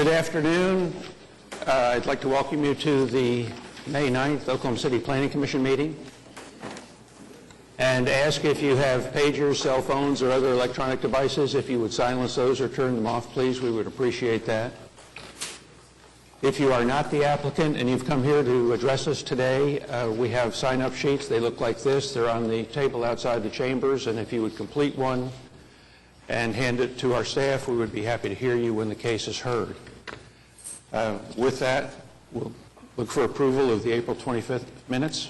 Good afternoon. I'd like to welcome you to the May 9th Oklahoma City Planning Commission meeting and ask if you have pagers, cell phones, or other electronic devices, if you would silence those or turn them off, please. We would appreciate that. If you are not the applicant and you've come here to address us today, we have sign-up sheets. They look like this. They're on the table outside the chambers, and if you would complete one and hand it to our staff, we would be happy to hear you when the case is heard. With that, we'll look for approval of the April 25th minutes.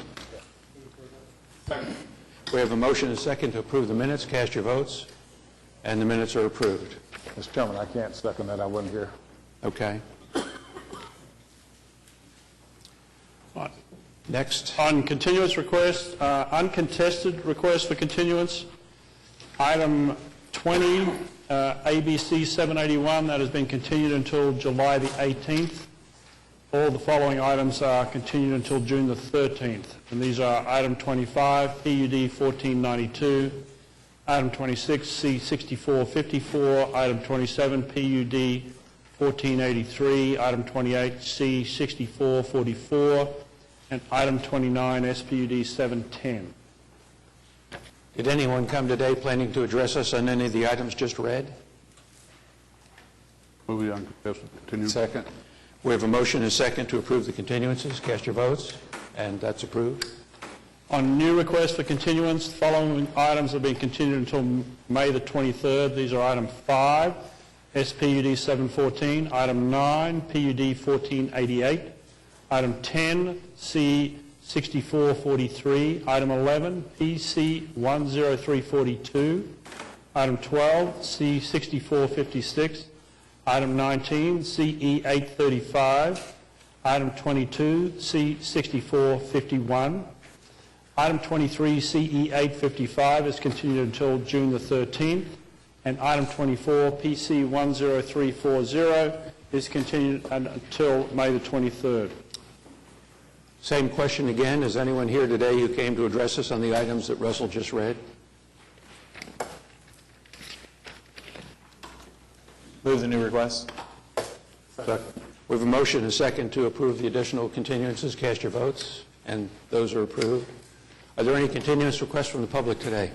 We have a motion and a second to approve the minutes. Cast your votes, and the minutes are approved. Mr. Chairman, I can't second that. I wasn't here. Okay. Next. On continuance request, uncontested request for continuance, item 20, ABC 781, that has been continued until July the 18th. All the following items are continued until June the 13th. And these are item 25, PUD 1492, item 26, C6454, item 27, PUD 1483, item 28, C6444, and item 29, SPUD 710. Did anyone come today planning to address us on any of the items just read? Move the uncontested continue. Second. We have a motion and a second to approve the continuances. Cast your votes, and that's approved. On new request for continuance, the following items have been continued until May the 23rd. These are item 5, SPUD 714, item 9, PUD 1488, item 10, C6443, item 11, PC 10342, item 12, C6456, item 19, CE835, item 22, C6451, item 23, CE855 is continued until June the 13th, and item 24, PC 10340 is continued until May the 23rd. Same question again. Is anyone here today who came to address us on the items that Russell just read? Move the new request. Second. We have a motion and a second to approve the additional continuances. Cast your votes, and those are approved. Are there any continuance requests from the public today?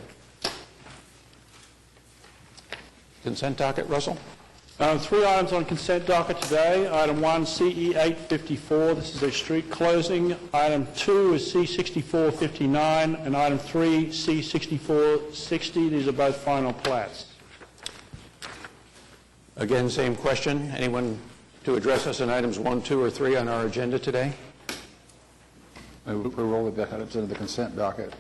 Consent docket, Russell? 3 items on consent docket today. Item 1, CE854. This is a street closing. Item 2 is C6459, and item 3, C6460. These are both final plats. Again, same question. Anyone to address us on items 1, 2, or 3 on our agenda today? We roll the items into the consent docket.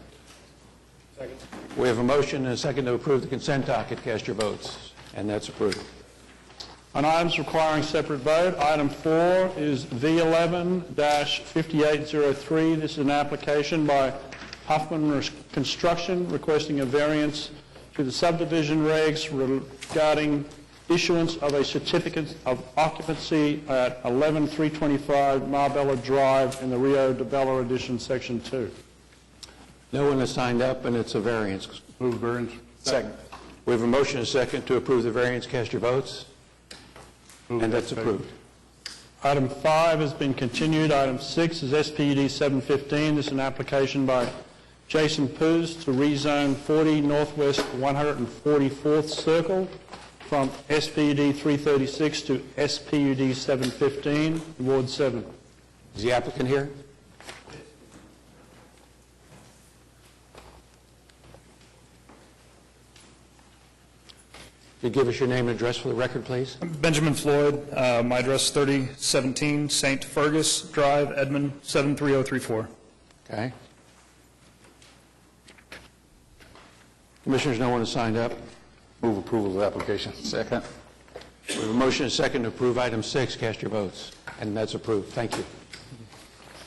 Second. We have a motion and a second to approve the consent docket. Cast your votes, and that's approved. On items requiring separate vote, item 4 is V11-5803. This is an application by Huffman Construction requesting a variance to the subdivision regs regarding issuance of a certificate of occupancy at 11325 Marbella Drive in the Rio de Bella Edition, Section 2. No one has signed up, and it's a variance. Move variance. Second. We have a motion and a second to approve the variance. Cast your votes. And that's approved. Item 5 has been continued. Item 6 is SPUD 715. This is an application by Jason Poos to rezone 40 Northwest 144th Circle from SPUD 336 to SPUD 715, Ward 7. Is the applicant here? Could you give us your name and address for the record, please? Benjamin Floyd. My address is 3017 St. Fergus Drive, Edmond 73034. Okay. Commissioners, no one has signed up. Move approval of the application. Second. We have a motion and a second to approve item 6. Cast your votes. And that's approved. Thank you.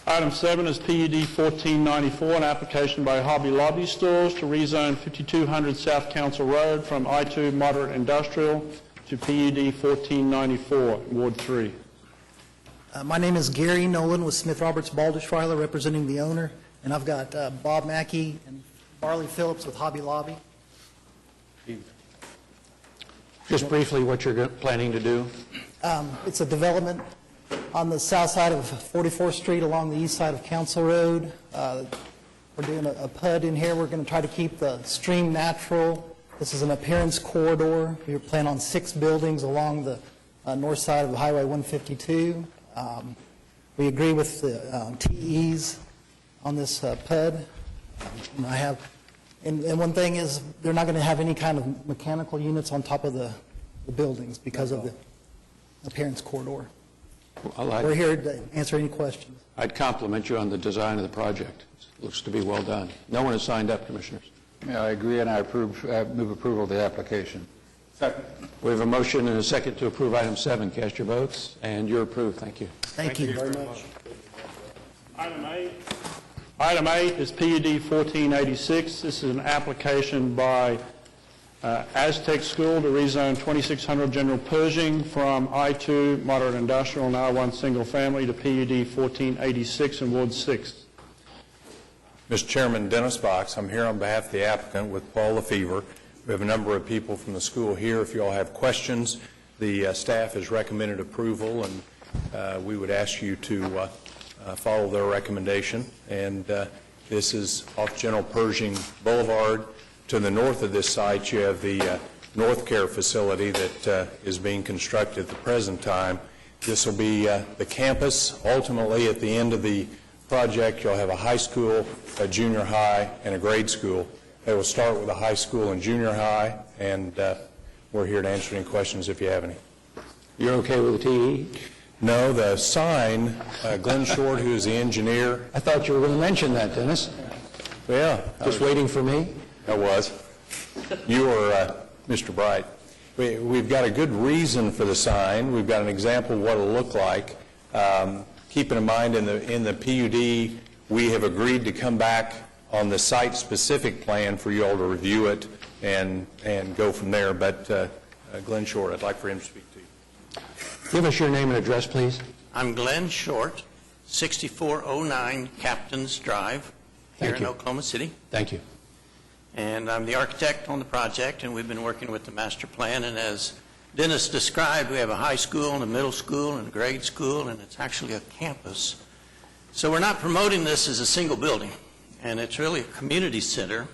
Item 7 is PUD 1494, an application by Hobby Lobby Stores to rezone 5200 South Council Road from I-2 Moderate Industrial to PUD 1494, Ward 3. My name is Gary Nolan with Smith Roberts Balderschweiler, representing the owner, and I've got Bob Mackey and Barley Phillips with Hobby Lobby. Just briefly, what you're planning to do? It's a development on the south side of 44th Street along the east side of Council Road. We're doing a PUD in here. We're going to try to keep the stream natural. This is an appearance corridor. We plan on 6 buildings along the north side of Highway 152. We agree with the TEs on this PUD. And one thing is, they're not going to have any kind of mechanical units on top of the buildings because of the appearance corridor. We're here to answer any questions. I'd compliment you on the design of the project. It looks to be well done. No one has signed up, Commissioners. Yeah, I agree, and I move approval of the application. Second. We have a motion and a second to approve item 7. Cast your votes, and you're approved. Thank you. Thank you very much. Item 8 is PUD 1486. This is an application by Aztec School to rezone 2600 General Pershing from I-2 Moderate Industrial and R1 Single Family to PUD 1486 in Ward 6. Mr. Chairman, Dennis Box. I'm here on behalf of the applicant with Paul Lefevre. We have a number of people from the school here. If you all have questions, the staff has recommended approval, and we would ask you to follow their recommendation. And this is off General Pershing Boulevard. To the north of this site, you have the North Care facility that is being constructed at the present time. This will be the campus. Ultimately, at the end of the project, you'll have a high school, a junior high, and a grade school. They will start with a high school and junior high, and we're here to answer any questions if you have any. You're okay with the TE? No, the sign, Glenn Short, who is the engineer. I thought you were going to mention that, Dennis. Yeah. Just waiting for me? I was. You were Mr. Bright. We've got a good reason for the sign. We've got an example of what it'll look like. Keeping in mind in the PUD, we have agreed to come back on the site-specific plan for you all to review it and go from there. But Glenn Short, I'd like for him to speak to you. Give us your name and address, please. I'm Glenn Short, 6409 Captain's Drive, here Thank in you. Oklahoma City. Thank you. And I'm the architect on the project, and we've been working with the master plan. And as Dennis described, we have a high school and a middle school and a grade school, and it's actually a campus. So we're not promoting this as a single building, and it's really a community center.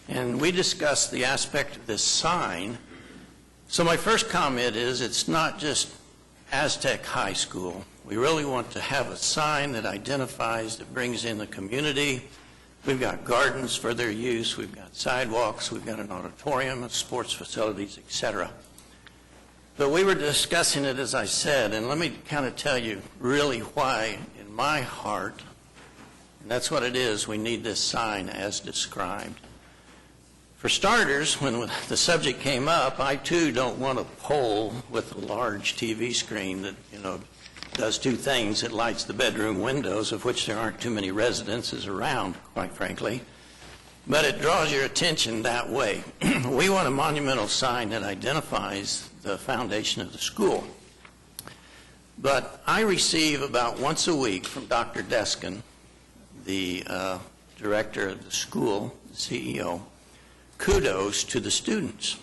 And we discussed the aspect of this sign. So my first comment is it's not just Aztec High School. We really want to have a sign that identifies, that brings in the community. We've got gardens for their use, we've got sidewalks, we've got an auditorium, sports facilities, etc. But we were discussing it, as I said, and let me kind of tell you really why, in my heart, and that's what it is, we need this sign as described. For starters, when the subject came up, I too don't want a pole with a large TV screen that, does 2 things. It lights the bedroom windows, of which there aren't too many residences around, quite frankly. But it draws your attention that way. We want a monumental sign that identifies the foundation of the school. But I receive about once a week from Dr. Deskin, the director of the school, the CEO, kudos to the students.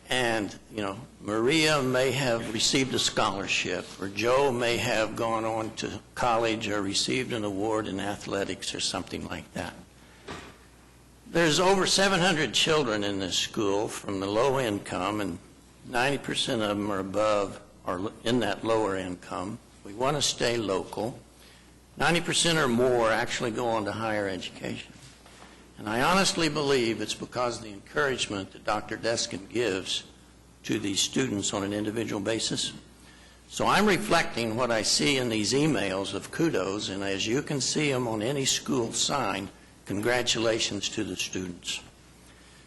And, Maria may have received a scholarship, or Joe may have gone on to college or received an award in athletics or something like that. There's over 700 children in this school from the low income, and 90% of them are above or in that lower income. We want to stay local. 90% or more actually go on to higher education. And I honestly believe it's because of the encouragement that Dr. Deskin gives to these students on an individual basis. So I'm reflecting what I see in these emails of kudos, and as you can see them on any school sign, congratulations to the students.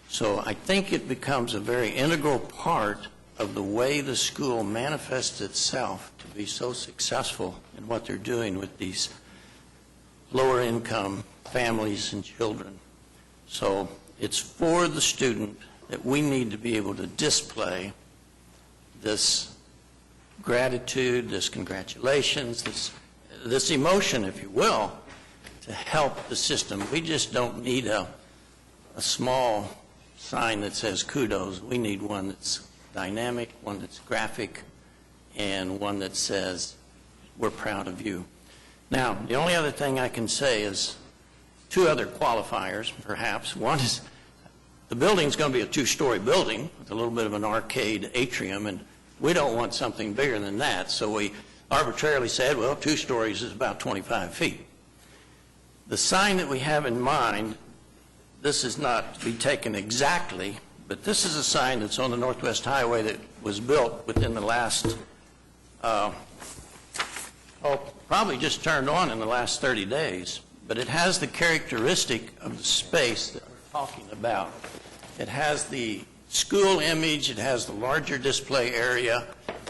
So I think it becomes a very integral part of the way the school manifests itself to be so successful in what they're doing with these lower income families and children. So it's for the student that we need to be able to display this gratitude, this congratulations, this emotion, if you will, to help the system. We just don't need a small sign that says kudos. We need one that's dynamic, one that's graphic, and one that says, "We're proud of you." Now, the only other thing I can say is two other qualifiers, perhaps. One is the building's going to be a two-story building with a little bit of an arcade atrium, and we don't want something bigger than that, so we arbitrarily said, well, 2 stories is about 25 feet. The sign that we have in mind, this is not to be taken exactly, but this is a sign that's on the Northwest Highway that was built within the last, probably just turned on in the last 30 days, but it has the characteristic of the space that we're talking about. It has the school image, it has the larger display area,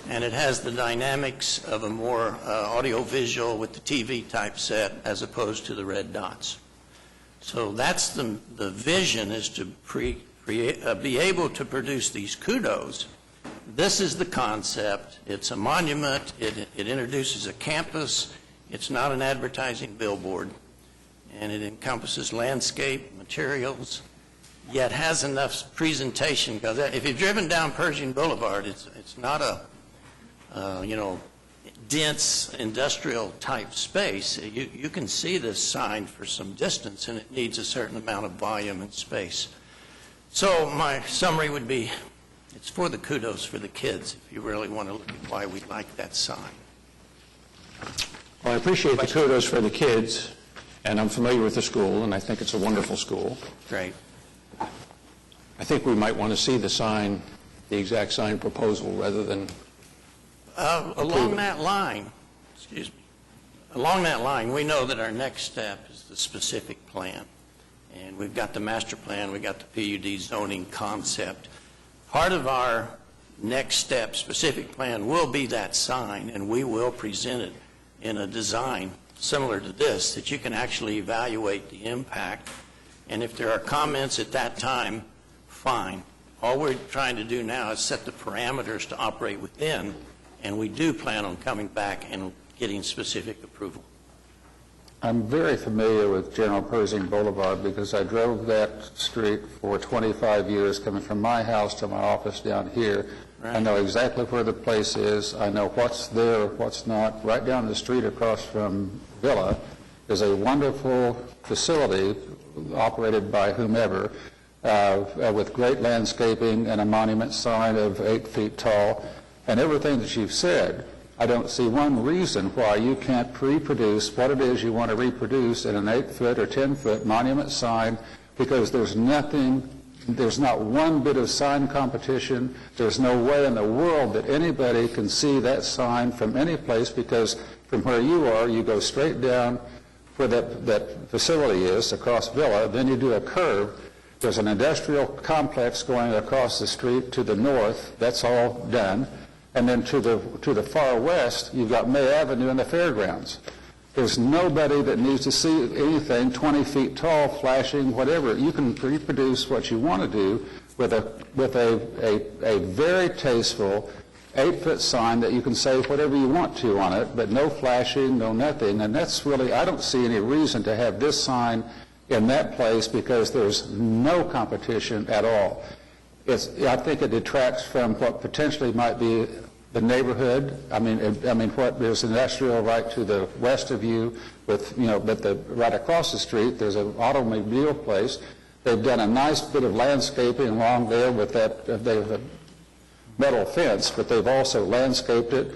and it has the dynamics of a more audio-visual with the TV type set as opposed to the red dots. So that's the vision, is to be able to produce these kudos. This is the concept. It's a monument. It introduces a campus. It's not an advertising billboard. And it encompasses landscape, materials, yet has enough presentation, because if you've driven down Pershing Boulevard, it's not a dense industrial type space. You can see this sign for some distance, and it needs a certain amount of volume and space. So my summary would be, it's for the kudos for the kids, if you really want to look at why we like that sign. Well, I appreciate the kudos for the kids, and I'm familiar with the school, and I think it's a wonderful school. Great. I think we might want to see the sign, the exact sign proposal, rather than Along that line, along that line, we know that our next step is the specific plan. And we've got the master plan, we've got the PUD zoning concept. Part of our next step, specific plan, will be that sign, and we will present it in a design similar to this, that you can actually evaluate the impact. And if there are comments at that time, fine. All we're trying to do now is set the parameters to operate within, and we do plan on coming back and getting specific approval. I'm very familiar with General Pershing Boulevard because I drove that street for 25 years coming from my house to my office down here. Right. I know exactly where the place is. I know what's there, what's not. Right down the street across from Villa is a wonderful facility operated by whomever with great landscaping and a monument sign of 8 feet tall. And everything that you've said, I don't see one reason why you can't reproduce what it is you want to reproduce in an 8-foot or 10-foot monument sign, because there's not one bit of sign competition. There's no way in the world that anybody can see that sign from any place, because from where you are, you go straight down where that facility is, across Villa, then you do a curve. There's an industrial complex going across the street to the north. That's all done. And then to the far west, you've got May Avenue and the fairgrounds. There's nobody that needs to see anything 20 feet tall, flashing, whatever. You can reproduce what you want to do with a very tasteful 8-foot sign that you can say whatever you want to on it, but no flashing, no nothing. And that's really, I don't see any reason to have this sign in that place, because there's no competition at all. I think it detracts from what potentially might be the neighborhood. I mean, what there's industrial right to the west of you, but right across the street there's an automobile place. They've done a nice bit of landscaping along there with that. They have a metal fence, but they've also landscaped it.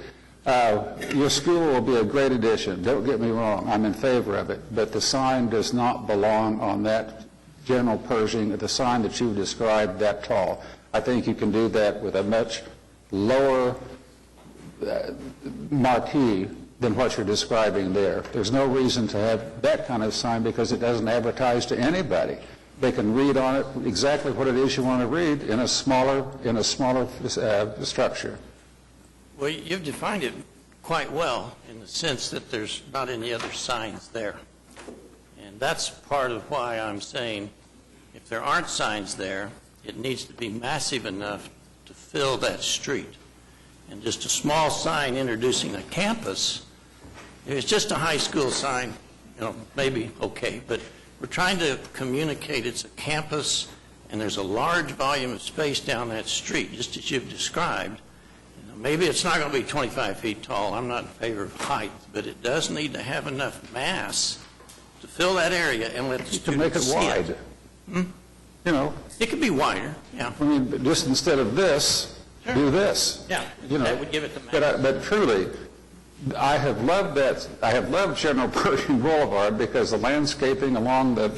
Your school will be a great addition. Don't get me wrong. I'm in favor of it, but the sign does not belong on that General Pershing, the sign that you've described, that tall. I think you can do that with a much lower marquee than what you're describing there. There's no reason to have that kind of sign, because it doesn't advertise to anybody. They can read on it exactly what it is you want to read in a smaller structure. Well, you've defined it quite well in the sense that there's not any other signs there. And that's part of why I'm saying if there aren't signs there, it needs to be massive enough to fill that street. And just a small sign introducing a campus, if it's just a high school sign, maybe okay, but we're trying to communicate it's a campus and there's a large volume of space down that street, just as you've described. And maybe it's not going to be 25 feet tall. I'm not in favor of height, but it does need to have enough mass to fill that area and let the To make students it see wide. it. You know, It could be wider, yeah. I mean, just instead of this, do this. Yeah, You know, that would give it the mass. But truly, I have loved that. I have loved General Pershing Boulevard because the landscaping along the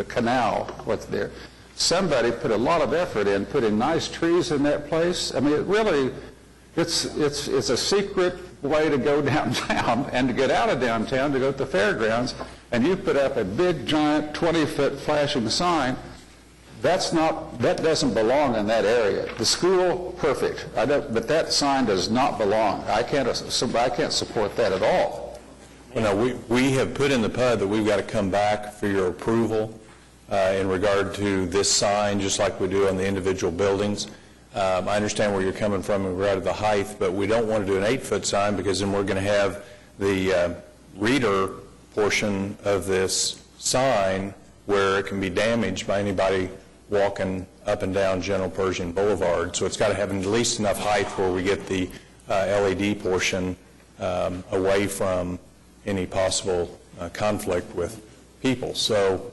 canal, what's there, somebody put a lot of effort in putting nice trees in that place. I mean, it really, it's a secret way to go downtown and to get out of downtown to go to the fairgrounds, and you put up a big, giant, 20-foot flashing sign. That doesn't belong in that area. The school, perfect. But that sign does not belong. I can't support that at all. Well, no, we have put in the PUD that we've got to come back for your approval in regard to this sign, just like we do on the individual buildings. I understand where you're coming from in regard to the height, but we don't want to do an 8-foot sign because then we're going to have the reader portion of this sign where it can be damaged by anybody walking up and down General Pershing Boulevard. So it's got to have at least enough height where we get the LED portion away from any possible conflict with people. So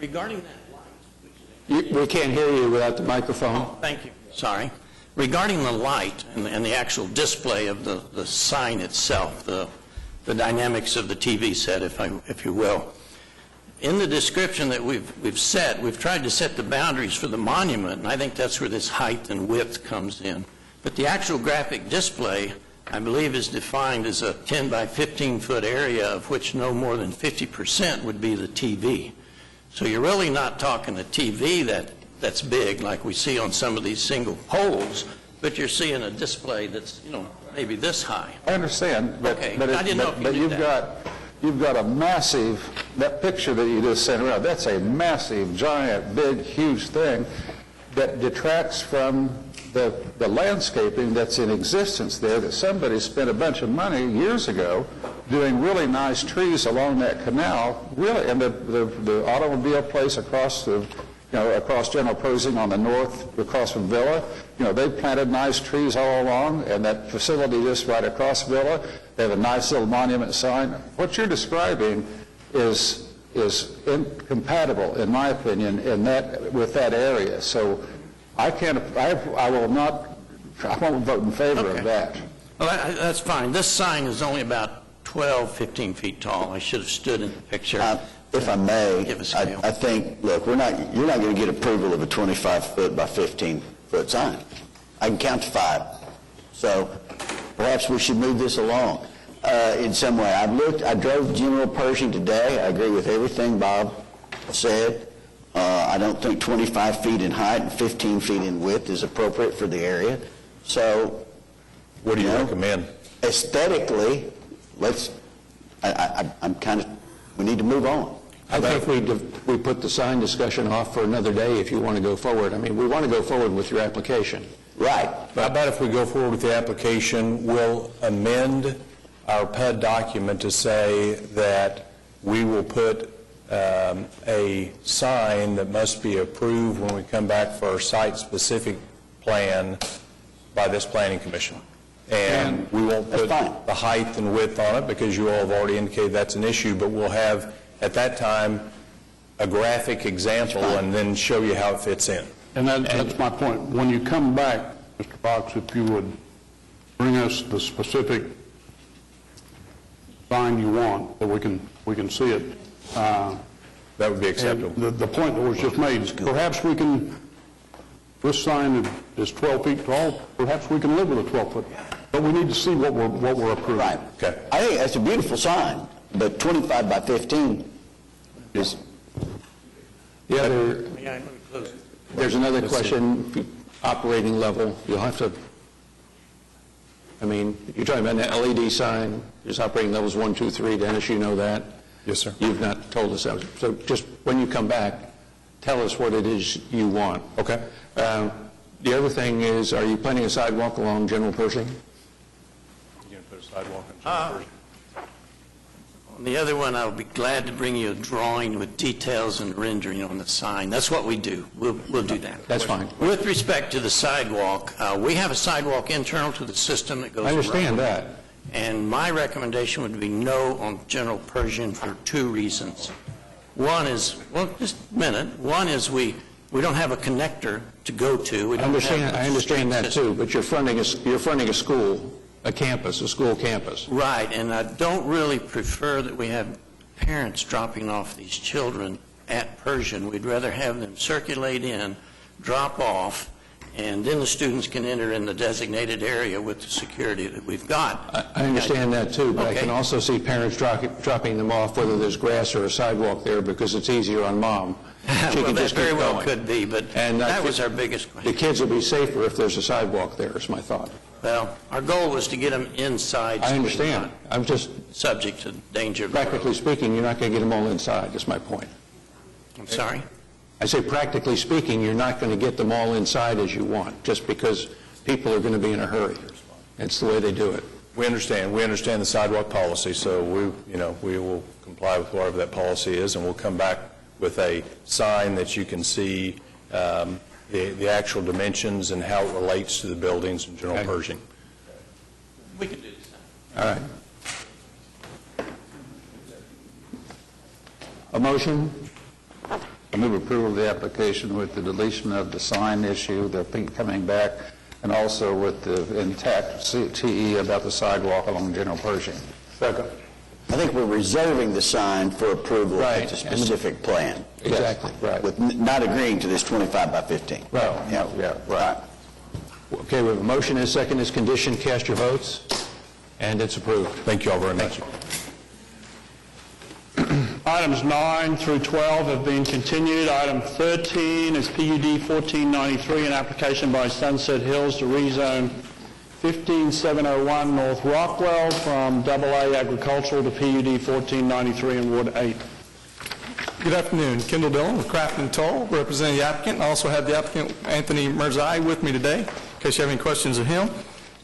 Regarding that light, We can't hear you without the microphone. oh, thank you, sorry. Regarding the light and the actual display of the sign itself, the dynamics of the TV set, if you will, in the description that we've set, we've tried to set the boundaries for the monument, and I think that's where this height and width comes in. But the actual graphic display, I believe, is defined as a 10 by 15 foot area, of which no more than 50% would be the TV. So you're really not talking a TV that's big like we see on some of these single poles, but you're seeing a display that's, maybe this high. I understand, but, Okay, but, I didn't know if you but did you've that. got a massive, that picture that you just sent around, that's a massive, giant, big, huge thing that detracts from the landscaping that's in existence there, that somebody spent a bunch of money years ago doing really nice trees along that canal, really, and the automobile place across across General Pershing on the north, across from Villa, they planted nice trees all along, and that facility just right across Villa, they have a nice little monument sign. What you're describing is incompatible, in my opinion, with that area. So I won't vote in favor Okay. of that. Well, that's fine. This sign is only about 12, 15 feet tall. I should have stood in the picture. If I may, Give a scale. I think, look, you're not going to get approval of a 25-foot by 15-foot sign. I can count to 5. So perhaps we should move this along in some way. I drove General Pershing today. I agree with everything Bob said. I don't think 25 feet in height and 15 feet in width is appropriate for the area. So, what do you recommend? Aesthetically, we need to move on. I think we put the sign discussion off for another day if you want to go forward. I mean, we want to go forward with your application. Right. How about if we go forward with the application, we'll amend our PUD document to say that we will put a sign that must be approved when we come back for our site-specific plan by this planning commission. And we won't put the height and width on it because you all have already indicated that's an issue, but we'll have, at that time, a graphic example and then show you how it fits in. And that's my point. When you come back, Mr. Fox, if you would bring us the specific sign you want, that we can see it. That would be acceptable. The point that was just made, perhaps we can, this sign is 12 feet tall, perhaps we can live with a 12-foot. But we need to see what we're approving. Right. Okay. I think that's a beautiful sign, but 25 by 15 is... The other, there's another question, operating level. You'll have to, you're talking about an LED sign, there's operating levels 1, 2, 3. Dennis, you know that. Yes, sir. You've not told us that. So just when you come back, tell us what it is you want. Okay. The other thing is, are you planning a sidewalk along General Pershing? You're going to put a sidewalk on General Pershing? On the other one, I'll be glad to bring you a drawing with details and rendering on the sign. That's what we do. We'll do that. That's fine. With respect to the sidewalk, we have a sidewalk internal to the system that goes I understand around. that. And my recommendation would be no on General Pershing for 2 reasons. One is, well, just a minute. One is we don't have a connector to go to. We I don't have a understand street that system. too, but you're fronting a school, a campus, a school campus. Right, and I don't really prefer that we have parents dropping off these children at Pershing. We'd rather have them circulate in, drop off, and then the students can enter in the designated area with the security that we've got. I understand that too, but I Okay. can also see parents dropping them off, whether there's grass or a sidewalk there, because it's easier on mom. She Well, can that just keep very well going. could be, but And I that think was our biggest The question. kids will be safer if there's a sidewalk there, is my thought. Well, our goal was to get them inside. I so we're understand. not I'm just, subject to danger of the practically road. speaking, you're not going to get them all inside, is my point. I'm sorry? I say practically speaking, you're not going to get them all inside as you want, just because people are going to be in a hurry. It's the way they do it. We understand the sidewalk policy, so we will comply with whatever that policy is, and we'll come back with a sign that you can see the actual dimensions and how it relates to the buildings in General Okay. Pershing. We can do this. All right. A motion? I move approval of the application with the deletion of the sign issue, the thing coming back, and also with the intact TE about the sidewalk along General Pershing. Second. I think we're reserving the sign for approval Right. at the specific plan. Exactly, right. With not agreeing to this 25 by 15. Right. Yeah, right. Okay, we have a motion and a second as condition. Cast your votes, and it's approved. Thank you all very much. Items 9 through 12 have been continued. Item 13 is PUD 1493, an application by Sunset Hills to rezone 15701 North Rockwell from AA agricultural to PUD 1493 in Ward 8. Good afternoon. Kendall Dillon with Crafton Toll, representing the applicant. I also have the applicant, Anthony Merzai, with me today, in case you have any questions of him.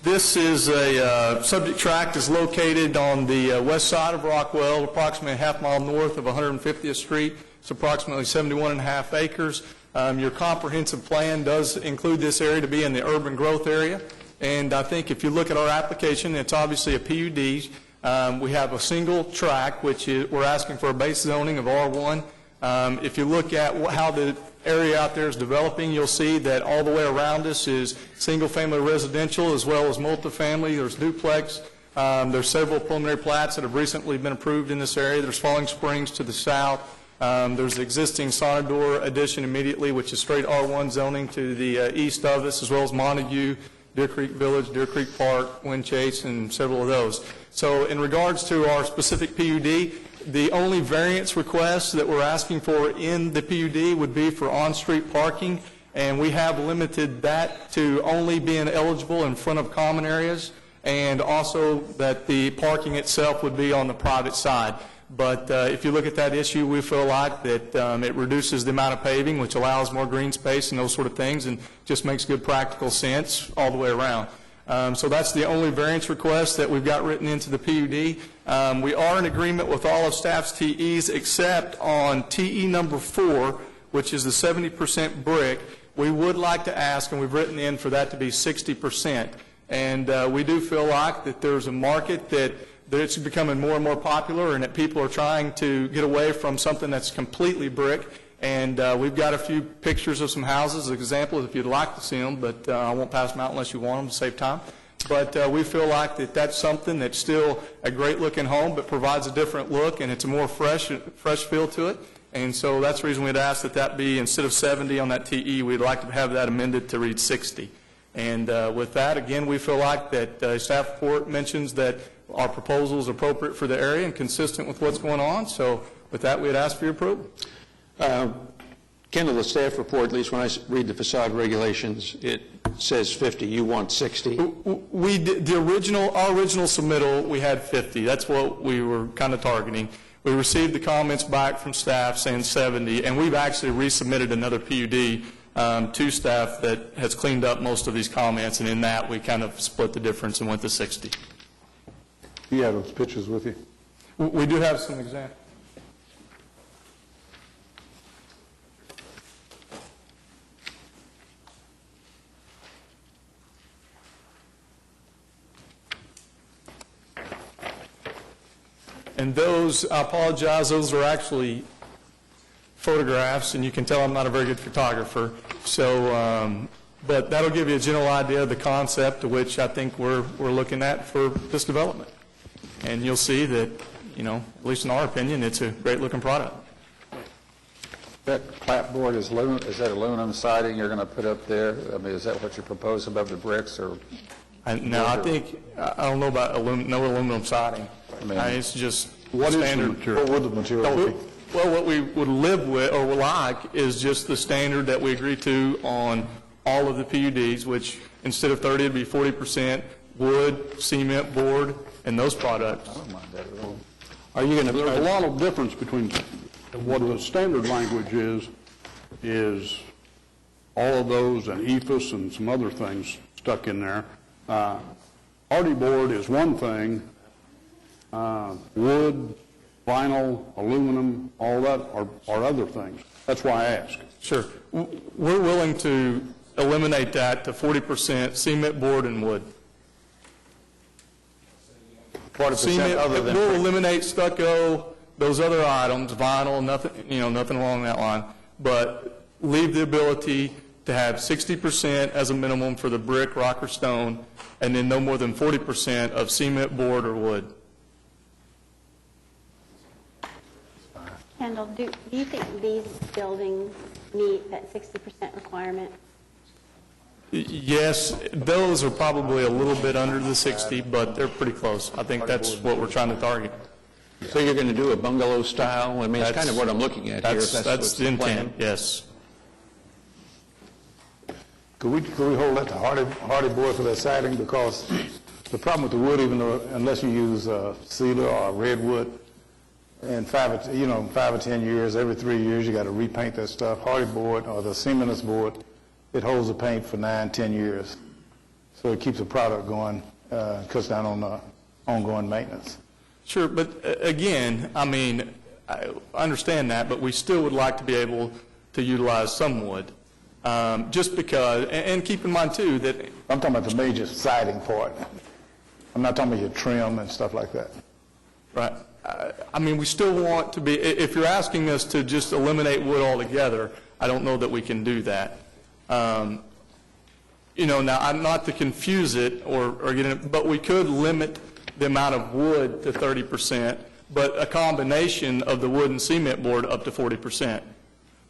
This is a subject tract is located on the west side of Rockwell, approximately a half mile north of 150th Street. It's approximately 71.5 acres. Your comprehensive plan does include this area to be in the urban growth area. And I think if you look at our application, it's obviously a PUD. We have a single tract, which we're asking for a base zoning of R1. If you look at how the area out there is developing, you'll see that all the way around us is single-family residential as well as multifamily. There's duplex. There's several preliminary plats that have recently been approved in this area. There's Falling Springs to the south. There's the existing Sonador addition immediately, which is straight R1 zoning to the east of us, as well as Montague, Deer Creek Village, Deer Creek Park, Wind Chase, and several of those. So in regards to our specific PUD, the only variance request that we're asking for in the PUD would be for on-street parking, and we have limited that to only being eligible in front of common areas, and also that the parking itself would be on the private side. But if you look at that issue, we feel like that it reduces the amount of paving, which allows more green space and those sort of things, and just makes good practical sense all the way around. So that's the only variance request that we've got written into the PUD. We are in agreement with all of staff's TEs except on TE number 4, which is the 70% brick. We would like to ask, and we've written in for that to be 60%. And we do feel like that there's a market that it's becoming more and more popular and that people are trying to get away from something that's completely brick. And we've got a few pictures of some houses, examples if you'd like to see them, but I won't pass them out unless you want them to save time. But we feel like that that's something that's still a great looking home but provides a different look and it's a more fresh feel to it. And so that's the reason we'd ask that that be, instead of 70 on that TE, we'd like to have that amended to read 60. And with that, again, we feel like that staff report mentions that our proposal is appropriate for the area and consistent with what's going on. So with that, we'd ask for your approval. Kendall, the staff report, at least when I read the facade regulations, it says 50. You want 60? We did, our original submittal, we had 50. That's what we were kind of targeting. We received the comments back from staff saying 70, and we've actually resubmitted another PUD to staff that has cleaned up most of these comments, and in that we kind of split the difference and went to 60. You have those pictures with you? We do have some examples. And those, I apologize, those are actually photographs, and you can tell I'm not a very good photographer. So, but that'll give you a general idea of the concept to which I think we're looking at for this development. And you'll see that, you know, at least in our opinion, it's a great-looking product. That clapboard is that aluminum siding you're going to put up there? I mean, is that what you propose above the bricks, or? No, I think, I don't know about no aluminum siding. It's just What standard. is the material? What would the material be? Well, what we would live with, or would like, is just the standard that we agree to on all of the PUDs, which instead of 30, it'd be 40% wood, cement, board, and those products. I don't mind that at all. Are you going to? There's a lot of difference between what the standard language is all of those and EFS and some other things stuck in there. Hardy board is one thing. Wood, vinyl, aluminum, all that are other things. That's why I ask. Sure. We're willing to eliminate that to 40% cement, board, and wood. 40% other than... We'll eliminate stucco, those other items, vinyl, nothing along that line, but leave the ability to have 60% as a minimum for the brick, rock, or stone, and then no more than 40% of cement, board, or wood. Kendall, do you think these buildings meet that 60% requirement? Yes, those are probably a little bit under the 60, but they're pretty close. I think that's what we're trying to target. So you're going to do a bungalow style? I mean, it's kind of what I'm looking at here. That's what's the plan. intent, yes. Could we hold that to hardy board for that siding? Because the problem with the wood, even though unless you use cedar or redwood, in 5 or 10 years, every 3 years, you got to repaint that stuff. Hardy board or the cementous board, it holds the paint for 9, 10 years. So it keeps the product going, cuts down on the ongoing maintenance. Sure, but again, I mean, I understand that, but we still would like to be able to utilize some wood. Just because, and keep in mind too that... I'm talking about the major siding part. I'm not talking about your trim and stuff like that. Right. I mean, we still want to be, if you're asking us to just eliminate wood altogether, I don't know that we can do that. You know, now, I'm not to confuse it or get it, but we could limit the amount of wood to 30%, but a combination of the wood and cement board up to 40%.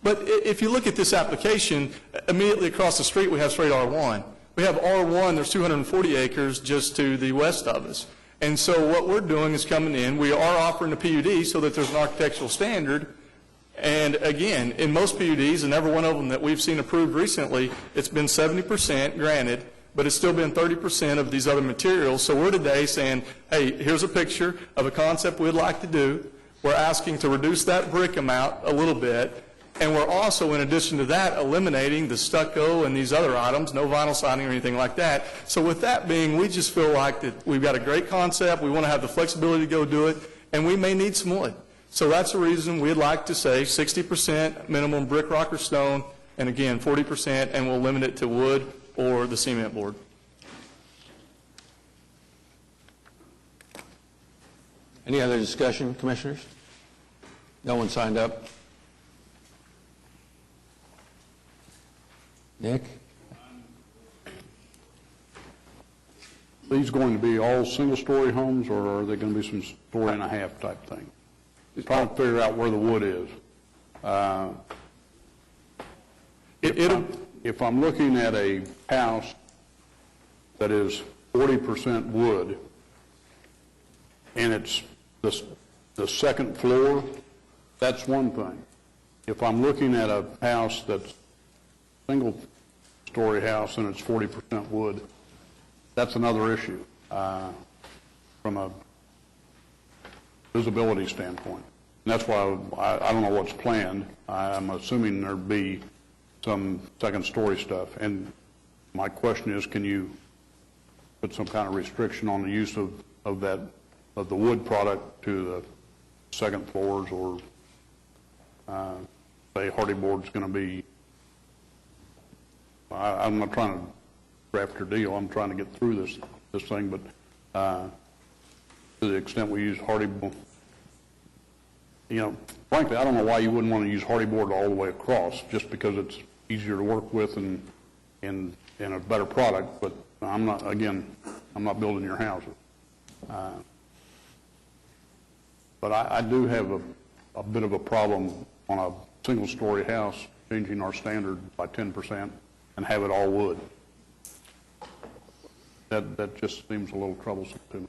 But if you look at this application, immediately across the street we have straight R1. We have R1, there's 240 acres just to the west of us. And so what we're doing is coming in, we are offering a PUD so that there's an architectural standard. And again, in most PUDs, and every one of them that we've seen approved recently, it's been 70% granted, but it's still been 30% of these other materials. So we're today saying, hey, here's a picture of a concept we'd like to do. We're asking to reduce that brick amount a little bit. And we're also, in addition to that, eliminating the stucco and these other items, no vinyl siding or anything like that. So with that being, we just feel like that we've got a great concept, we want to have the flexibility to go do it, and we may need some wood. So that's the reason we'd like to say 60% minimum brick, rock, or stone, and again, 40%, and we'll limit it to wood or the cement board. Any other discussion, Commissioners? No one signed up? Nick? These going to be all single-story homes, or are they going to be some story and a half type thing? Trying to figure out where the wood is. If I'm looking at a house that is 40% wood, and it's the second floor, that's one thing. If I'm looking at a house that's single-story house and it's 40% wood, that's another issue from a visibility standpoint. And that's why I don't know what's planned. I'm assuming there'd be some second-story stuff. And my question is, can you put some kind of restriction on the use of that of the wood product to the second floors, or say hardy board's going to be, I'm not trying to draft your deal, I'm trying to get through this thing, but to the extent we use hardy board, frankly, I don't know why you wouldn't want to use hardy board all the way across, just because it's easier to work with and a better product, but I'm not building your houses. But I do have a bit of a problem on a single-story house, changing our standard by 10% and have it all wood. That just seems a little troublesome to me.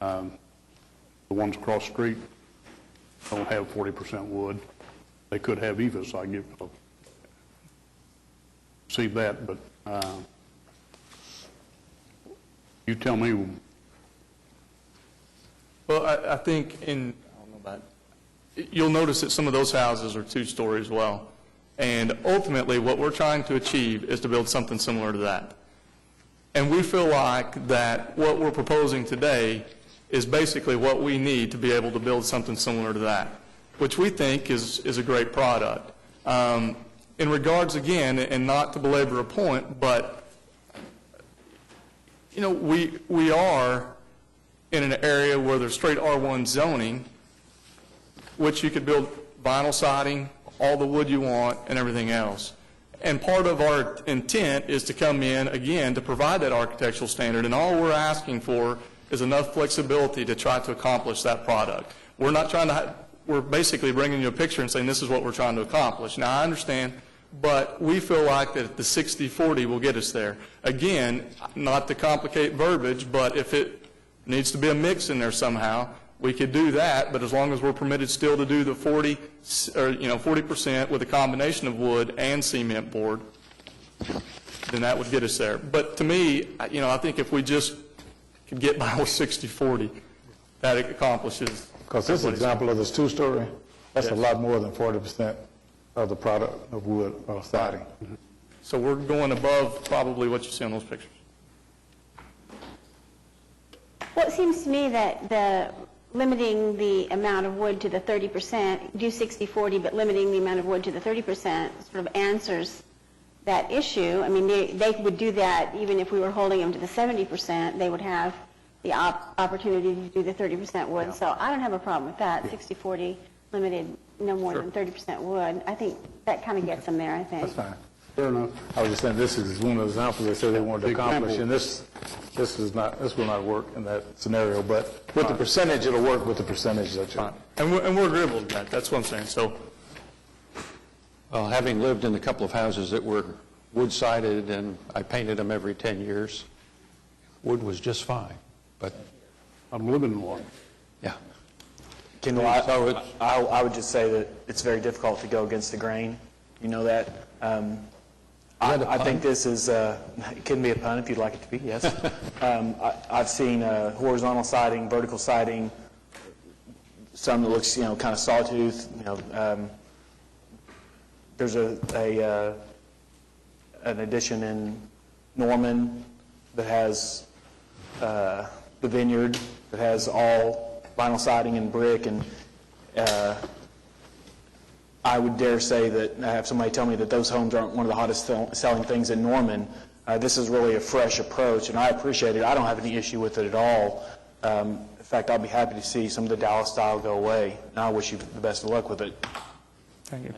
The ones across the street don't have 40% wood. They could have EVIS, I see that, but you tell me. Well, I think you'll notice that some of those houses are two-story as well. And ultimately, what we're trying to achieve is to build something similar to that. And we feel like that what we're proposing today is basically what we need to be able to build something similar to that, which we think is a great product. In regards, again, and not to belabor a point, but we are in an area where there's straight R1 zoning, which you could build vinyl siding, all the wood you want, and everything else. And part of our intent is to come in, again, to provide that architectural standard, and all we're asking for is enough flexibility to try to accomplish that product. We're not trying to, we're basically bringing you a picture and saying this is what we're trying to accomplish. Now, I understand, but we feel like that the 60-40 will get us there. Again, not to complicate verbiage, but if it needs to be a mix in there somehow, we could do that, but as long as we're permitted still to do the 40% with a combination of wood and cement board, then that would get us there. But to me, I think if we just could get by with 60-40, that accomplishes. Because this example of this two-story, that's a lot more than 40% of the product of wood or siding. So we're going above probably what you see on those pictures. Well, it seems to me that limiting the amount of wood to the 30%, do 60-40, but limiting the amount of wood to the 30% sort of answers that issue. I mean, they would do that even if we were holding them to the 70%. They would have the opportunity to do the 30% wood. Yeah. So I don't have a problem with that. 60-40, limited no more than 30% wood. I think that kind of gets them there, I think. That's fine. Fair enough. I was just saying this is one of the examples they said they wanted to accomplish, and this will not work in that scenario. But with the percentage, it'll work with the percentage that you're. And we're agreeable to that. That's what I'm saying. So, well, having lived in a couple of houses that were wood-sided, and I painted them every 10 years, wood was just fine. But I'm living in one. Yeah. Kendall, I would just say that it's very difficult to go against the grain. You know that. I think this is, it can be a pun if you'd like it to be, yes. I've seen horizontal siding, vertical siding, some that looks, kind of sawtooth. There's an addition in Norman that has the vineyard that has all vinyl siding and brick, and I would dare say that I have somebody tell me that those homes aren't one of the hottest selling things in Norman. This is really a fresh approach, and I appreciate it. I don't have any issue with it at all. In fact, I'll be happy to see some of the Dallas style go away, and I wish you the best of luck with it. thank you.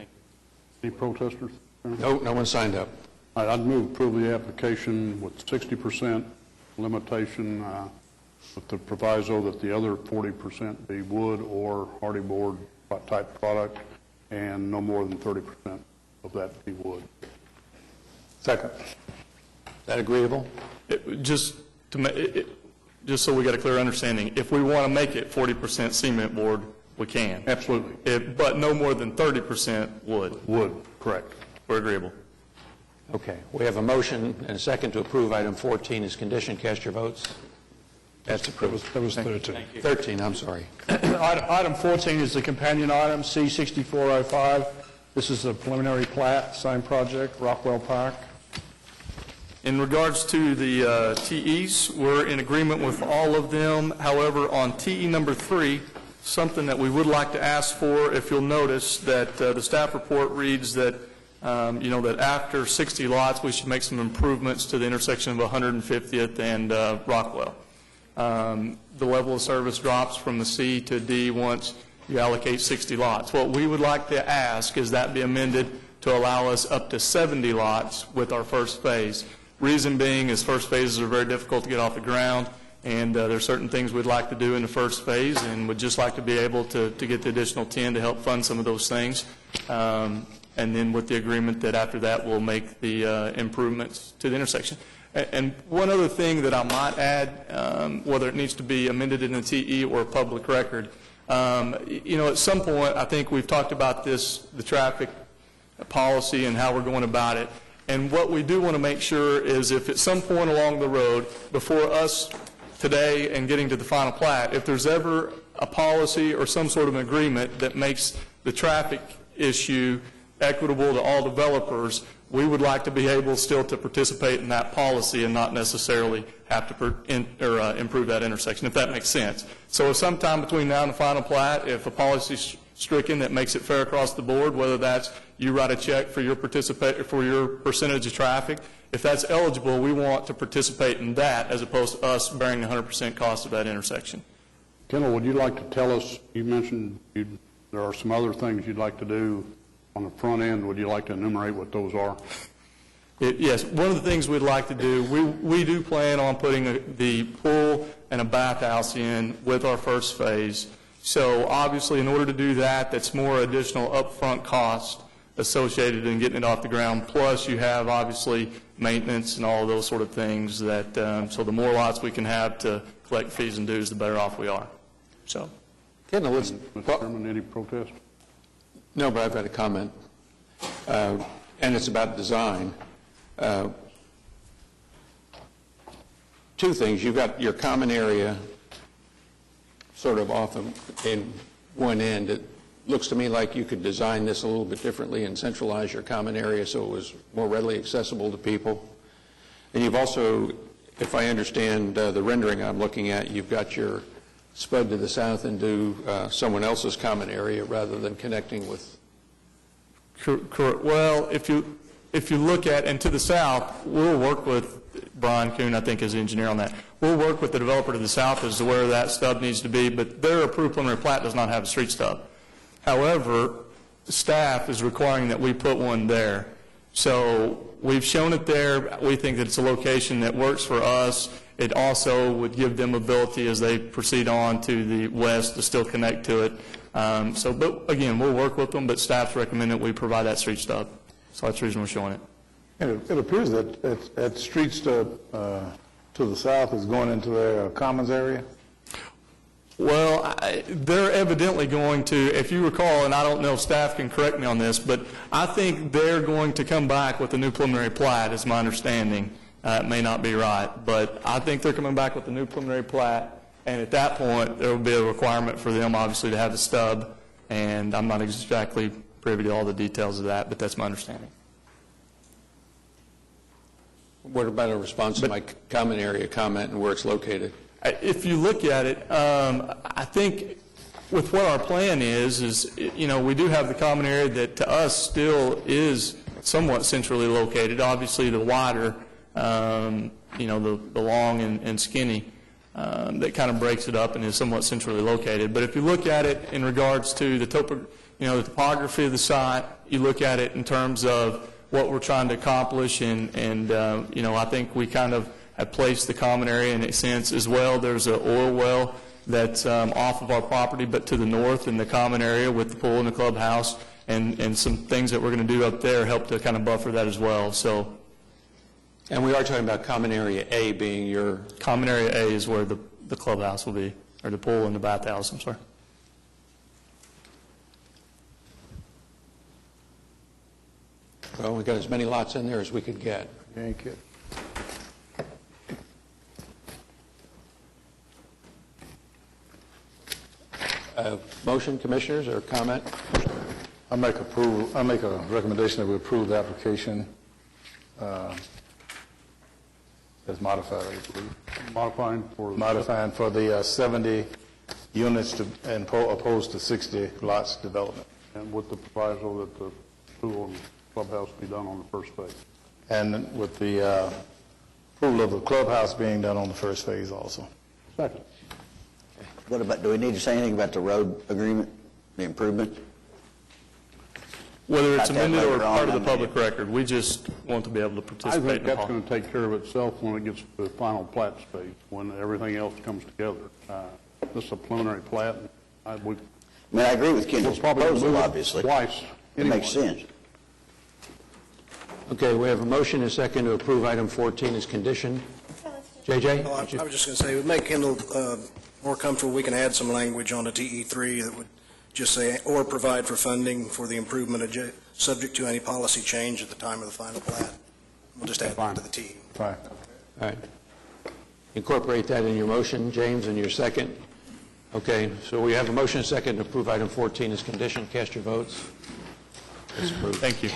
Any protesters? No one signed up. I'd move to approve the application with 60% limitation, with the proviso that the other 40% be wood or hardy board type product, and no more than 30% of that be wood. Second. Is that agreeable? Just so we got a clear understanding, if we want to make it 40% cement board, we can. Absolutely. But no more than 30% wood. Wood, correct. We're agreeable. Okay. We have a motion and a second to approve item 14 as condition. Cast your votes. That's approved. That was 13. 13, I'm sorry. Item 14 is the companion item, C-6405. This is a preliminary plat, same project, Rockwell Park. In regards to the TEs, we're in agreement with all of them. However, on TE number 3, something that we would like to ask for, if you'll notice that the staff report reads that, that after 60 lots, we should make some improvements to the intersection of 150th and Rockwell. The level of service drops from the C to D once you allocate 60 lots. What we would like to ask is that be amended to allow us up to 70 lots with our first phase. Reason being is first phases are very difficult to get off the ground, and there are certain things we'd like to do in the first phase and would just like to be able to get the additional 10 to help fund some of those things. And then with the agreement that after that we'll make the improvements to the intersection. And one other thing that I might add, whether it needs to be amended in the TE or a public record, at some point I think we've talked about this, the traffic policy and how we're going about it. And what we do want to make sure is if at some point along the road, before us today and getting to the final plat, if there's ever a policy or some sort of agreement that makes the traffic issue equitable to all developers, we would like to be able still to participate in that policy and not necessarily have to improve that intersection, if that makes sense. So if sometime between now and the final plat, if a policy is stricken that makes it fair across the board, whether that's you write a check for your percentage of traffic, if that's eligible, we want to participate in that as opposed to us bearing the 100% cost of that intersection. Kendall, would you like to tell us, you mentioned there are some other things you'd like to do on the front end. Would you like to enumerate what those are? Yes, one of the things we'd like to do, we do plan on putting the pool and a bathhouse in with our first phase. So obviously in order to do that, that's more additional upfront cost associated in getting it off the ground. Plus you have obviously maintenance and all of those sort of things that, so the more lots we can have to collect fees and dues, the better off we are. So. Kendall, let's... Mr. Chairman, any protest? No, but I've got a comment, and it's about design. Two things. You've got your common area sort of off in one end. It looks to me like you could design this a little bit differently and centralize your common area so it was more readily accessible to people. And you've also, if I understand the rendering I'm looking at, you've got your spud to the south and do someone else's common area rather than connecting with. Correct. Well, if you look at, and to the south, we'll work with Brian Kuhn, I think, as the engineer on that. We'll work with the developer to the south as to where that stub needs to be, but their approved preliminary plat does not have a street stub. However, staff is requiring that we put one there. So we've shown it there. We think that it's a location that works for us. It also would give them ability as they proceed on to the west to still connect to it. But again, we'll work with them, but staff's recommend that we provide that street stub. So that's the reason we're showing it. And it appears that street stub to the south is going into their commons area? Well, they're evidently going to, if you recall, and I don't know if staff can correct me on this, but I think they're going to come back with a new preliminary plat, is my understanding. It may not be right, but I think they're coming back with a new preliminary plat, and at that point, there will be a requirement for them, obviously, to have the stub, and I'm not exactly privy to all the details of that, but that's my understanding. What about a response to my common area comment and where it's located? If you look at it, I think with what our plan is, we do have the common area that to us still is somewhat centrally located. Obviously, the wider, the long and skinny, that kind of breaks it up and is somewhat centrally located. But if you look at it in regards to the topography of the site, you look at it in terms of what we're trying to accomplish, and I think we kind of have placed the common area in a sense as well. There's an oil well that's off of our property, but to the north in the common area with the pool and the clubhouse, and some things that we're going to do up there help to kind of buffer that as well. So, and we are talking about common area A being your... Common area A is where the clubhouse will be, or the pool and the bathhouse, I'm sorry. Well, we got as many lots in there as we could get. Thank you. Motion, commissioners, or comment? I make a recommendation that we approve the application as modified. Modifying for the 70 units opposed to 60 lots development. And with the proviso that the pool and clubhouse be done on the first phase. And with the approval of the clubhouse being done on the first phase also. Second. What about, do we need to say anything about the road agreement, the improvement? Whether it's Got that amended or later on, part of the I mean. public record, we just want to be able to I participate think in the that's going to take care of itself when it gets to the final plat stage, when everything else comes together. This is a preliminary plat. I mean, I agree with Kendall's proposal, obviously. Twice. It makes sense. Okay, we have a motion and a second to approve item 14 as conditioned. JJ? Well, I was just going to say, it would make Kendall more comfortable, we can add some language on the TE3 that would just say, or provide for funding for the improvement subject to any policy change at the time of the final plat. We'll just add that to the T. Fine. All right. Incorporate that in your motion, James, and your second. Okay, so we have a motion and a second to approve item 14 as conditioned. Cast your votes. It's approved. Thank you.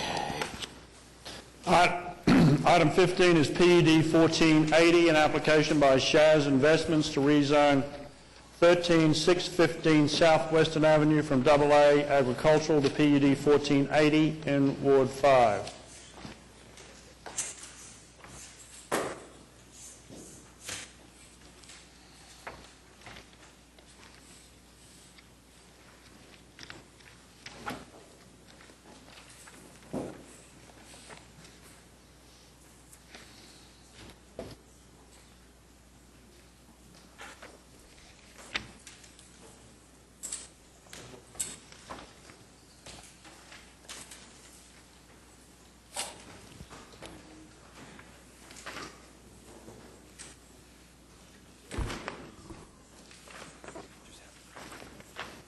Item 15 is PUD 1480, an application by Shaz Investments to rezone 13615 Southwestern Avenue from AA agricultural to PUD 1480 in Ward 5.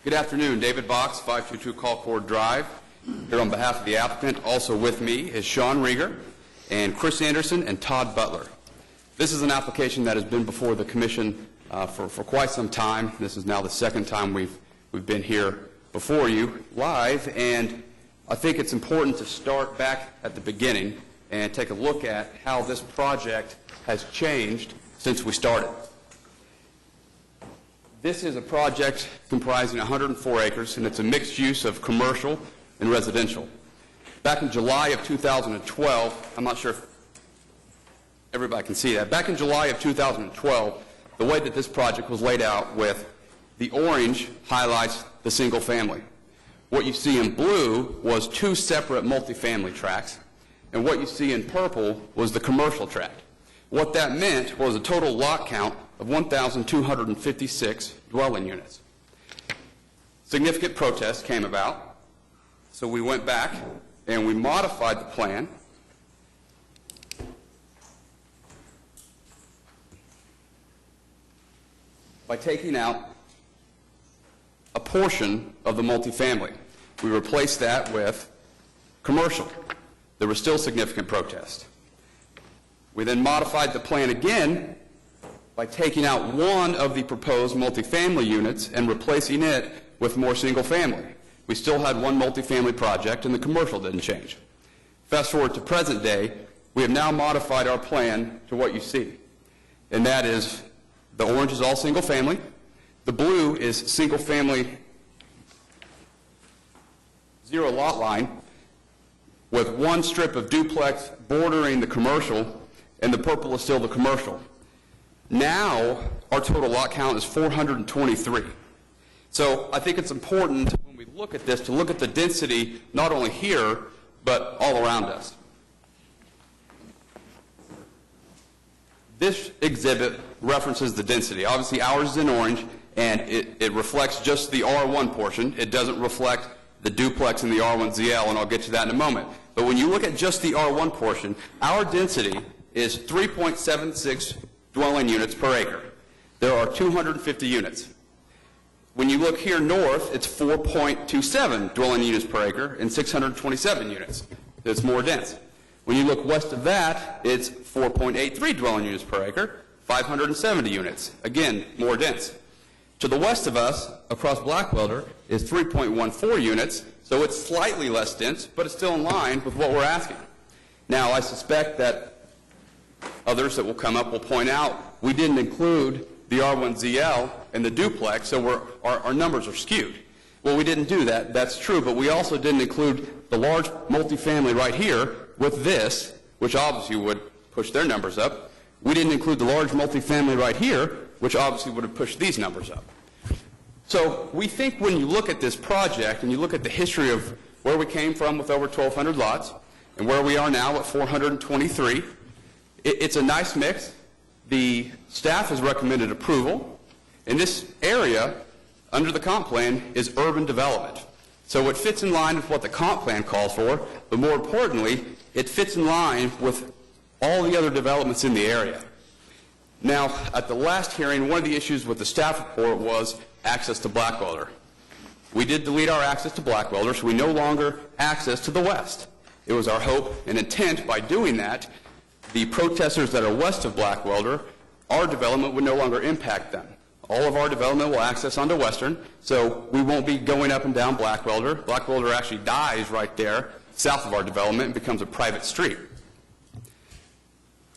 Good afternoon, David Box, 522 Colcord Drive, here on behalf of the applicant. Also with me is Sean Rieger and Chris Anderson and Todd Butler. This is an application that has been before the Commission for quite some time. This is now the second time we've been here before you live, and I think it's important to start back at the beginning and take a look at how this project has changed since we started. This is a project comprising 104 acres, and it's a mixed use of commercial and residential. Back in July of 2012, I'm not sure if everybody can see that. Back in July of 2012, the way that this project was laid out with the orange highlights the single family. What you see in blue was two separate multifamily tracts, and what you see in purple was the commercial tract. What that meant was a total lot count of 1,256 dwelling units. Significant protests came about, so we went back and we modified the plan by taking out a portion of the multifamily. We replaced that with commercial. There was still significant protest. We then modified the plan again by taking out one of the proposed multifamily units and replacing it with more single family. We still had one multifamily project and the commercial didn't change. Fast forward to present day, we have now modified our plan to what you see. And that is, the orange is all single family, the blue is single family zero lot line with one strip of duplex bordering the commercial, and the purple is still the commercial. Now, our total lot count is 423. So I think it's important when we look at this to look at the density not only here, but all around us. This exhibit references the density. Obviously, ours is in orange, and it reflects just the R1 portion. It doesn't reflect the duplex and the R1ZL, and I'll get to that in a moment. But when you look at just the R1 portion, our density is 3.76 dwelling units per acre. There are 250 units. When you look here north, it's 4.27 dwelling units per acre and 627 units. It's more dense. When you look west of that, it's 4.83 dwelling units per acre, 570 units. Again, more dense. To the west of us, across Blackwelder, is 3.14 units, so it's slightly less dense, but it's still in line with what we're asking. Now, I suspect that others that will come up will point out, we didn't include the R1ZL and the duplex, so our numbers are skewed. Well, we didn't do that. That's true, but we also didn't include the large multifamily right here with this, which obviously would push their numbers up. We didn't include the large multifamily right here, which obviously would have pushed these numbers up. So we think when you look at this project and you look at the history of where we came from with over 1,200 lots and where we are now at 423, it's a nice mix. The staff has recommended approval. In this area, under the comp plan, is urban development. So it fits in line with what the comp plan calls for, but more importantly, it fits in line with all the other developments in the area. Now, at the last hearing, one of the issues with the staff report was access to Blackwelder. We did delete our access to Blackwelder, so we no longer access to the west. It was our hope and intent by doing that, the protesters that are west of Blackwelder, our development would no longer impact them. All of our development will access onto Western, so we won't be going up and down Blackwelder. Blackwelder actually dies right there south of our development and becomes a private street.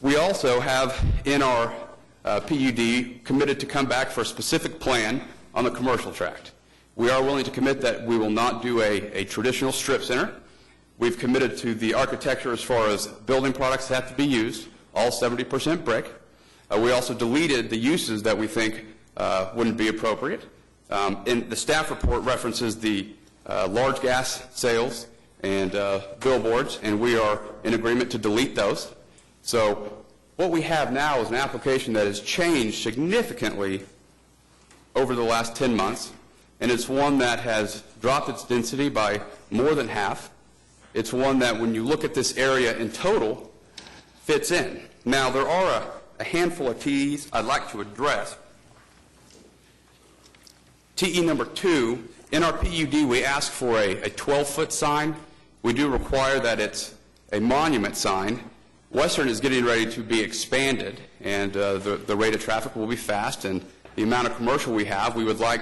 We also have in our PUD committed to come back for a specific plan on the commercial tract. We are willing to commit that we will not do a traditional strip center. We've committed to the architecture as far as building products that have to be used, all 70% brick. We also deleted the uses that we think wouldn't be appropriate. And the staff report references the large gas sales and billboards, and we are in agreement to delete those. So what we have now is an application that has changed significantly over the last 10 months, and it's one that has dropped its density by more than half. It's one that, when you look at this area in total, fits in. Now, there are a handful of TEs I'd like to address. TE number 2, in our PUD, we ask for a 12-foot sign. We do require that it's a monument sign. Western is getting ready to be expanded, and the rate of traffic will be fast, and the amount of commercial we have, we would like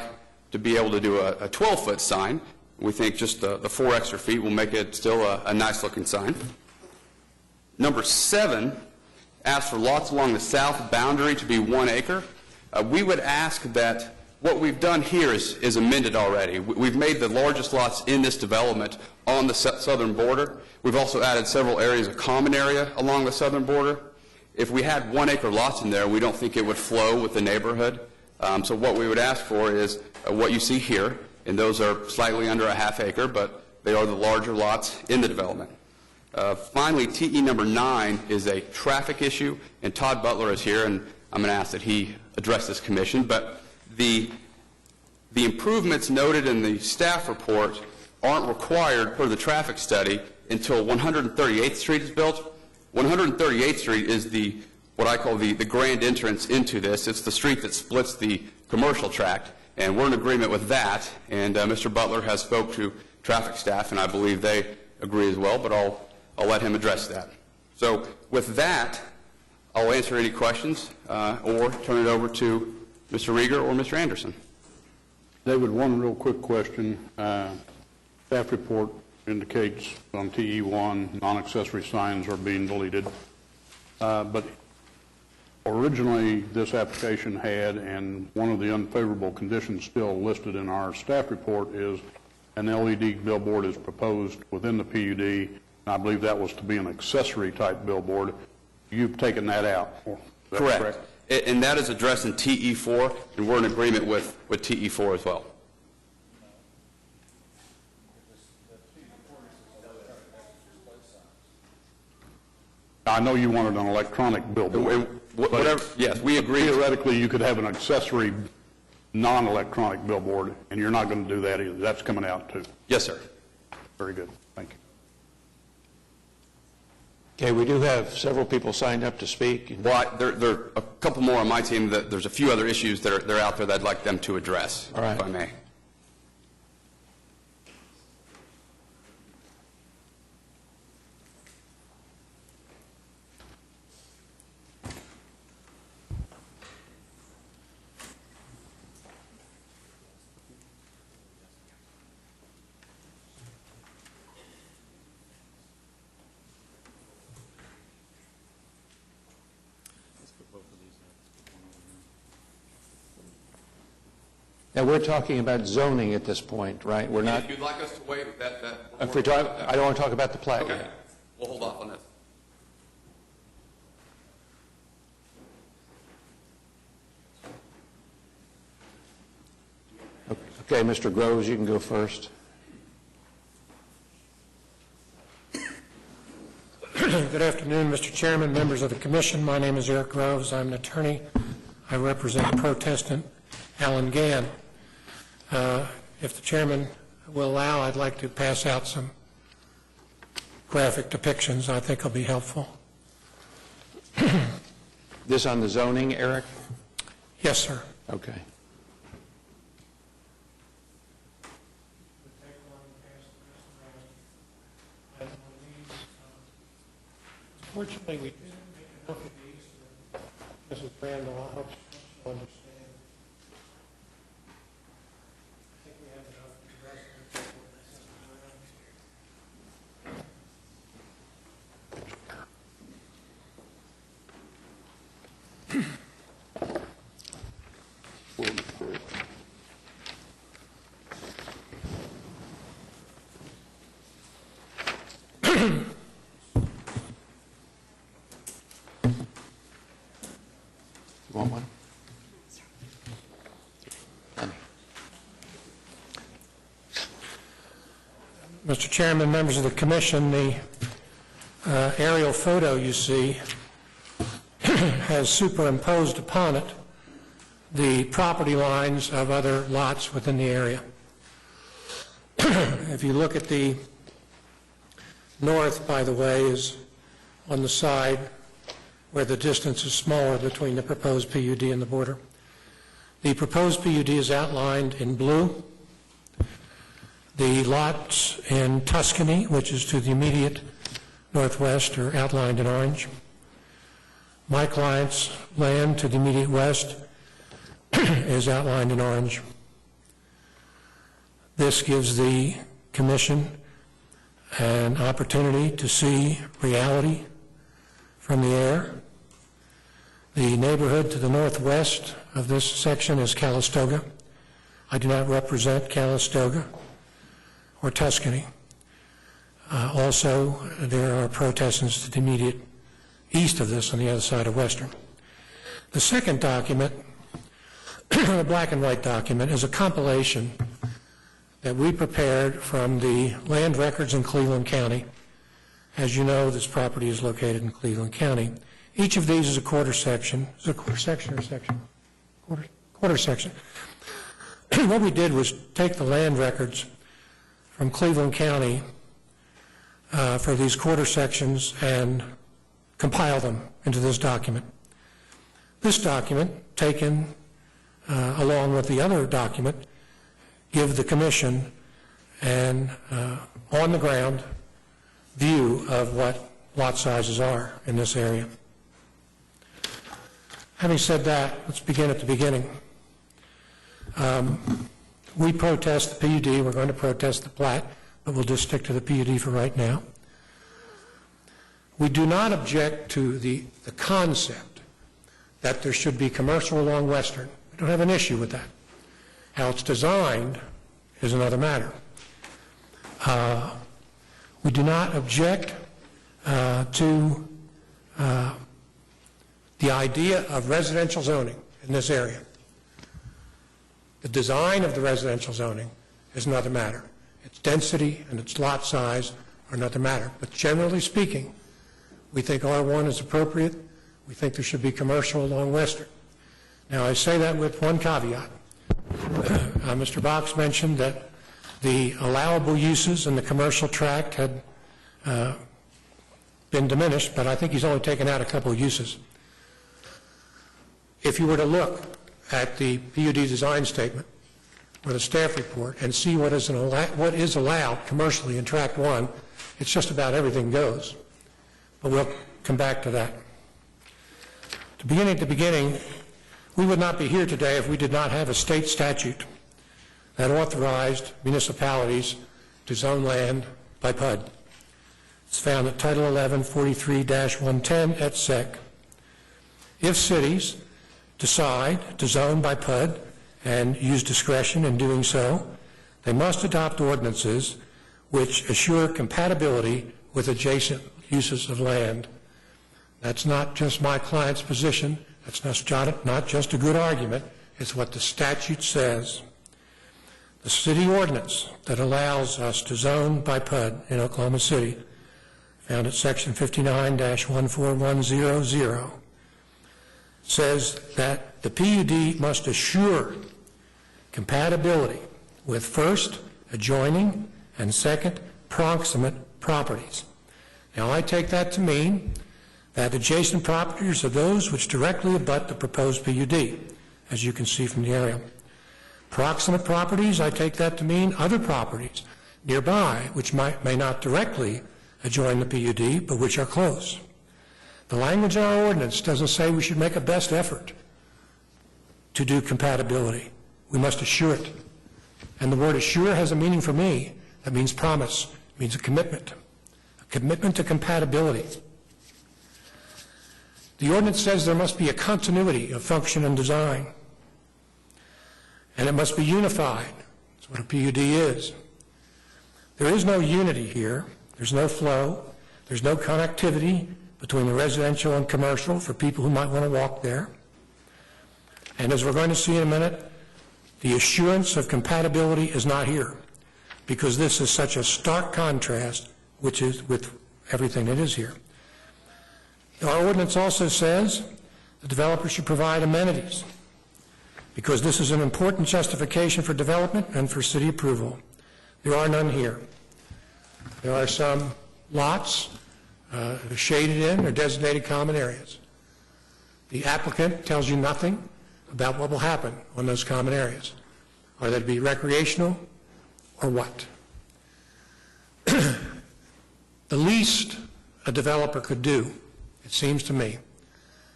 to be able to do a 12-foot sign. We think just the 4 extra feet will make it still a nice-looking sign. Number 7 asks for lots along the south boundary to be 1 acre. We would ask that what we've done here is amended already. We've made the largest lots in this development on the southern border. We've also added several areas of common area along the southern border. If we had 1 acre lots in there, we don't think it would flow with the neighborhood. So what we would ask for is what you see here, and those are slightly under a half acre, but they are the larger lots in the development. Finally, TE number 9 is a traffic issue, and Todd Butler is here, and I'm going to ask that he address this commission. But the improvements noted in the staff report aren't required per the traffic study until 138th Street is built. 138th Street is what I call the grand entrance into this. It's the street that splits the commercial tract, and we're in agreement with that. And Mr. Butler has spoke to traffic staff, and I believe they agree as well, but I'll let him address that. So with that, I'll answer any questions or turn it over to Mr. Rieger or Mr. Anderson. David, one real quick question. Staff report indicates on TE1 non-accessory signs are being deleted. But originally this application had, and one of the unfavorable conditions still listed in our staff report is an LED billboard is proposed within the PUD, and I believe that was to be an accessory type billboard. You've taken that out. Is that correct? And that is addressed in TE4, and we're in agreement with TE4 as well. I know you wanted an electronic billboard. Yes, we agree. Theoretically, you could have an accessory non-electronic billboard, and you're not going to do that either. That's coming out too. Yes, sir. Very good. Thank you. Okay, we do have several people signed up to speak. Well, there are a couple more on my team. There's a few other issues that are out there that I'd like them to address, all right, if I may. Now, we're talking about zoning at this point, right? We're not, If you'd like us to wait that... if we're talking, I don't want to talk about the plat Okay, yet. we'll hold off on this. Okay, Mr. Groves, you can go first. Good afternoon, Mr. Chairman, members of the Commission. My name is Eric Groves. I'm an attorney. I represent protestant Alan Gann. If the Chairman will allow, I'd like to pass out some graphic depictions I think will be helpful. This on the zoning, Eric? Yes, sir. Okay. Fortunately, we didn't make enough of these. Mrs. Randall, I hope she'll understand. I think we have enough of the rest of the You want one? Mr. Chairman, members of the Commission, the aerial photo you see has superimposed upon it the property lines of other lots within the area. If you look at the north, by the way, is on the side where the distance is smaller between the proposed PUD and the border. The proposed PUD is outlined in blue. The lots in Tuscany, which is to the immediate northwest, are outlined in orange. My client's land to the immediate west is outlined in orange. This gives the Commission an opportunity to see reality from the air. The neighborhood to the northwest of this section is Calistoga. I do not represent Calistoga or Tuscany. Also, there are protestants to the immediate east of this on the other side of Western. The second document, the black and white document, is a compilation that we prepared from the land records in Cleveland County. As you know, this property is located in Cleveland County. Each of these is a quarter section. Is it a quarter section or section? Quarter section. What we did was take the land records from Cleveland County for these quarter sections and compile them into this document. This document, taken along with the other document, give the Commission an on-the-ground view of what lot sizes are in this area. Having said that, let's begin at the beginning. We protest the PUD. We're going to protest the plat, but we'll just stick to the PUD for right now. We do not object to the concept that there should be commercial along Western. We don't have an issue with that. How it's designed is another matter. We do not object to the idea of residential zoning in this area. The design of the residential zoning is another matter. Its density and its lot size are another matter. But generally speaking, we think R1 is appropriate. We think there should be commercial along Western. Now, I say that with one caveat. Mr. Box mentioned that the allowable uses in the commercial tract had been diminished, but I think he's only taken out a couple of uses. If you were to look at the PUD design statement or the staff report and see what is allowed commercially in Tract 1, it's just about everything goes. But we'll come back to that. At the beginning, we would not be here today if we did not have a state statute that authorized municipalities to zone land by PUD. It's found at Title 11, 43-110 et sec. If cities decide to zone by PUD and use discretion in doing so, they must adopt ordinances which assure compatibility with adjacent uses of land. That's not just my client's position. That's not just a good argument. It's what the statute says. The city ordinance that allows us to zone by PUD in Oklahoma City, found at section 59-14100, says that the PUD must assure compatibility with first, adjoining, and second, proximate properties. Now, I take that to mean that adjacent properties are those which directly abut the proposed PUD, as you can see from the aerial. Proximate properties, I take that to mean other properties nearby, which may not directly adjoin the PUD, but which are close. The language in our ordinance doesn't say we should make a best effort to do compatibility. We must assure it. And the word assure has a meaning for me. That means promise. It means a commitment to compatibility. The ordinance says there must be a continuity of function and design, and it must be unified. That's what a PUD is. There is no unity here. There's no flow. There's no connectivity between the residential and commercial for people who might want to walk there. And as we're going to see in a minute, the assurance of compatibility is not here, because this is such a stark contrast with everything that is here. Our ordinance also says the developer should provide amenities, because this is an important justification for development and for city approval. There are none here. There are some lots shaded in or designated common areas. The applicant tells you nothing about what will happen on those common areas. Are they to be recreational or what? The least a developer could do, it seems to me,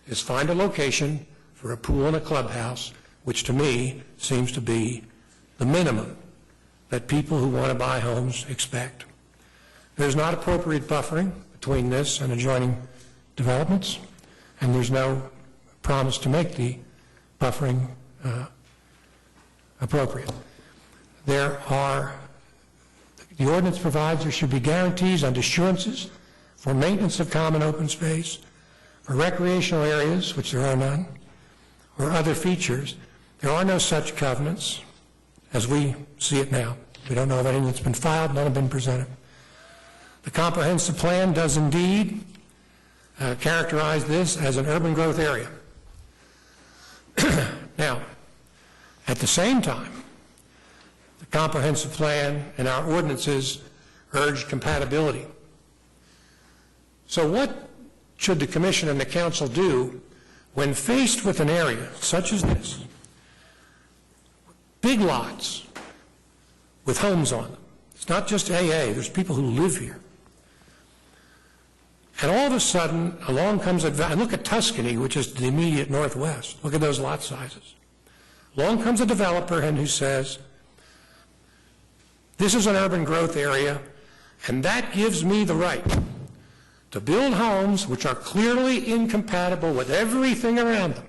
is find a location for a pool and a clubhouse, which to me seems to be the minimum that people who want to buy homes expect. There's not appropriate buffering between this and adjoining developments, and there's no promise to make the buffering appropriate. The ordinance provides there should be guarantees and assurances for maintenance of common open space, for recreational areas, which there are none, or other features. There are no such covenants as we see it now. We don't know of anything that's been filed, none have been presented. The comprehensive plan does indeed characterize this as an urban growth area. Now, at the same time, the comprehensive plan and our ordinances urge compatibility. So what should the commission and the council do when faced with an area such as this? Big lots with homes on them. It's not just AA, there's people who live here. And all of a sudden, along comes and look at Tuscany, which is the immediate northwest. Look at those lot sizes. Along comes a developer who says, this is an urban growth area, and that gives me the right to build homes which are clearly incompatible with everything around them.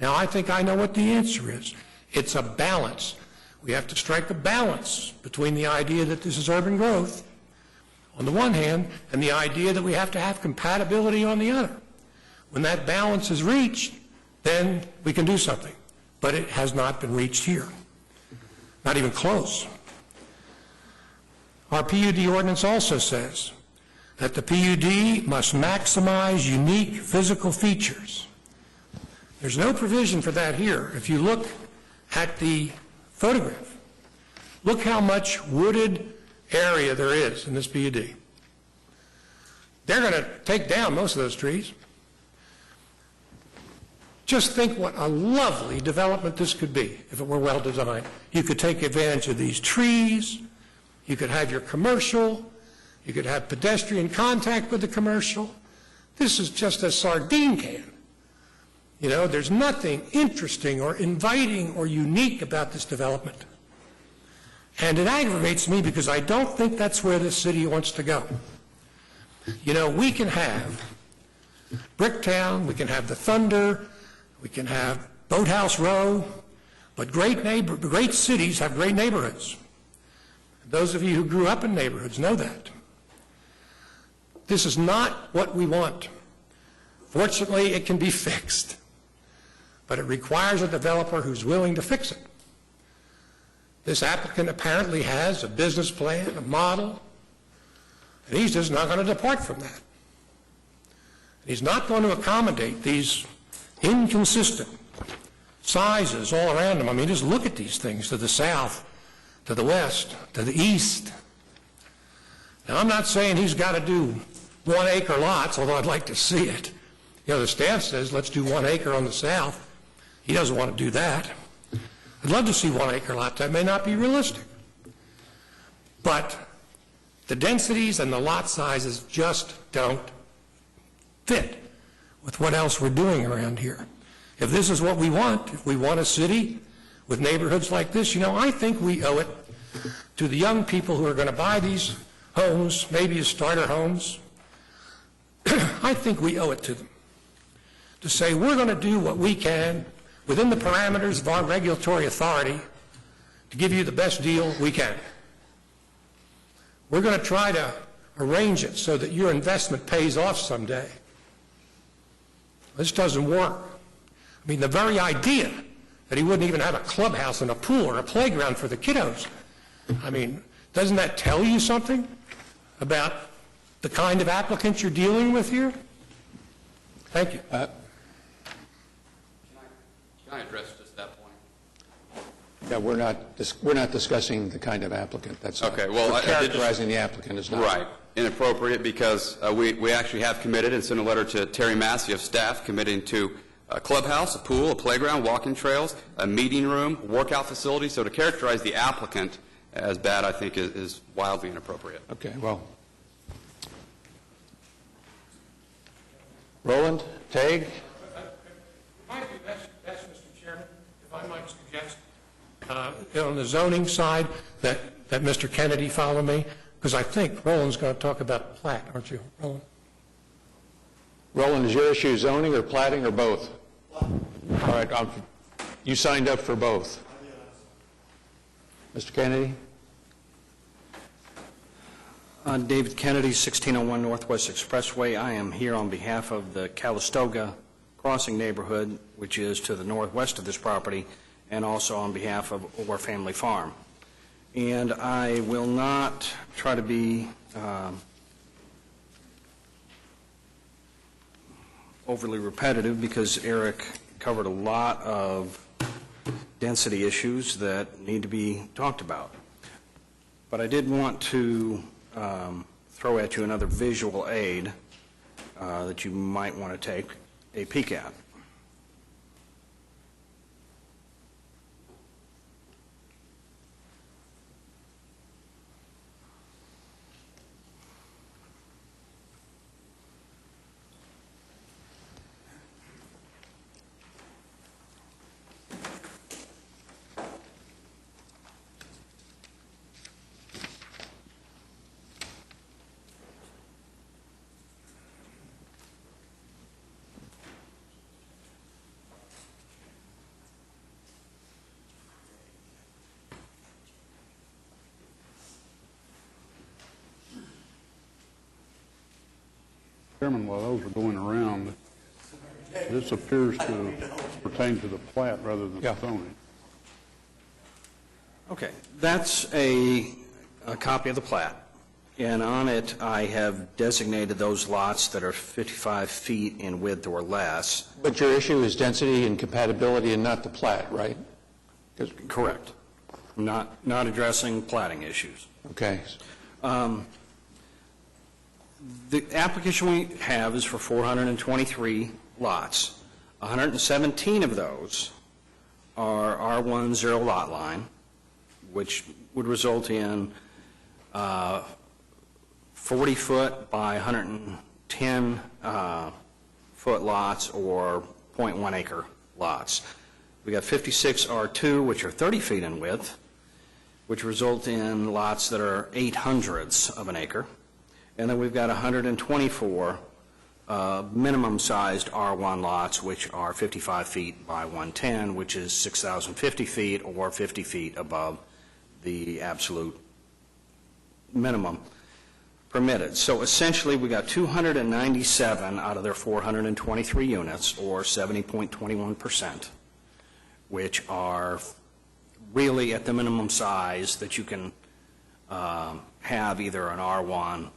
Now, I think I know what the answer is. It's a balance. We have to strike a balance between the idea that this is urban growth on the one hand, and the idea that we have to have compatibility on the other. When that balance is reached, then we can do something. But it has not been reached here. Not even close. Our PUD ordinance also says that the PUD must maximize unique physical features. There's no provision for that here. If you look at the photograph, look how much wooded area there is in this PUD. They're going to take down most of those trees. Just think what a lovely development this could be if it were well designed. You could take advantage of these trees. You could have your commercial. You could have pedestrian contact with the commercial. This is just a sardine can. You know, there's nothing interesting or inviting or unique about this development. And it aggravates me because I don't think that's where this city wants to go. You know, we can have Bricktown, we can have the Thunder, we can have Boathouse Row, But great cities have great neighborhoods. Those of you who grew up in neighborhoods know that. This is not what we want. Fortunately, it can be fixed, but it requires a developer who's willing to fix it. This applicant apparently has a business plan, a model, and he's just not going to depart from that. He's not going to accommodate these inconsistent sizes all around him. I mean, just look at these things to the south, to the west, to the east. Now, I'm not saying he's got to do 1 acre lots, although I'd like to see it. You know, the staff says, let's do 1 acre on the south. He doesn't want to do that. I'd love to see 1 acre lots. That may not be realistic. But the densities and the lot sizes just don't fit with what else we're doing around here. If this is what we want, if we want a city with neighborhoods like this, you know, I think we owe it to the young people who are going to buy these homes, maybe as starter homes. I think we owe it to them to say we're going to do what we can within the parameters of our regulatory authority to give you the best deal we can. We're going to try to arrange it so that your investment pays off someday. This doesn't work. I mean, the very idea that he wouldn't even have a clubhouse and a pool or a playground for the kiddos, I mean, doesn't that tell you something about the kind of applicants you're dealing with here? Thank you. Can I address just that point? Yeah, we're not discussing the kind of applicant. That's all. Okay, well, We're characterizing the applicant as not. Right. Inappropriate because we actually have committed and sent a letter to Terry Massey of staff committing to a clubhouse, a pool, a playground, walking trails, a meeting room, workout facility. So to characterize the applicant as bad, I think, is wildly inappropriate. Okay, well. Roland, Tague? It might be best, Mr. Chairman, if I might suggest, on the zoning side, that Mr. Kennedy follow me, because I think Roland's going to talk about plat, aren't you, Roland? Roland, is your issue zoning or platting or both? All right, you signed up for both. Mr. Kennedy? David Kennedy, 1601 Northwest Expressway. I am here on behalf of the Calistoga Crossing neighborhood, which is to the northwest of this property, and also on behalf of Orr Family Farm. And I will not try to be overly repetitive because Eric covered a lot of density issues that need to be talked about. But I did want to throw at you another visual aid that you might want to take a peek at. Chairman, while those are going around, this appears to pertain to the plat rather than zoning. Okay, that's a copy of the plat, and on it I have designated those lots that are 55 feet in width or less. But your issue is density and compatibility and not the plat, right? Correct. Not addressing platting issues. Okay. The application we have is for 423 lots. 117 of those are R1 zero lot line, which would result in 40-foot by 110 foot lots or 0.1 acre lots. We got 56 R2, which are 30 feet in width, which result in lots that are 0.08 of an acre. And then we've got 124 minimum-sized R1 lots, which are 55 feet by 110, which is 6,050 feet or 50 feet above the absolute minimum permitted. So essentially, we got 297 out of their 423 units, or 70.21%, which are really at the minimum size that you can have either an R1,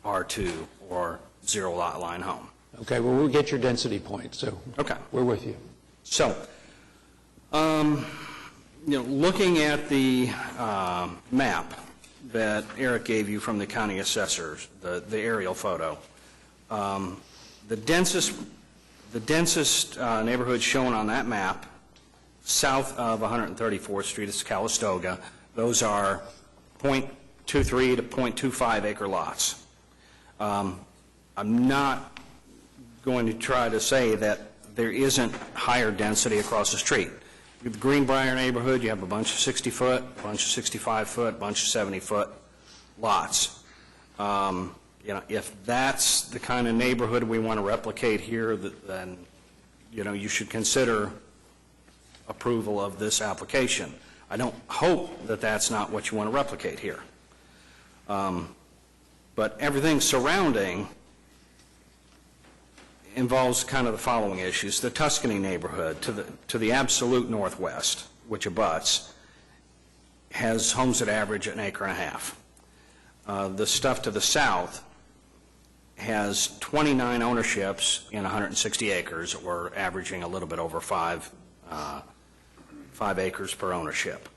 R2, or zero lot line home. Okay, well, we'll get your density point, so okay, we're with you. So, looking at the map that Eric gave you from the county assessors, the aerial photo, the densest neighborhood shown on that map, south of 134th Street, is Calistoga. Those are 0.23 to 0.25 acre lots. I'm not going to try to say that there isn't higher density across the street. With the Greenbrier neighborhood, you have a bunch of 60-foot, a bunch of 65-foot, a bunch of 70-foot lots. If that's the kind of neighborhood we want to replicate here, then, you should consider approval of this application. I don't hope that that's not what you want to replicate here. But everything surrounding involves kind of the following issues. The Tuscany neighborhood to the absolute northwest, which abuts, has homes that average an acre and a half. The stuff to the south has 29 ownerships in 160 acres, or averaging a little bit over 5 acres per ownership.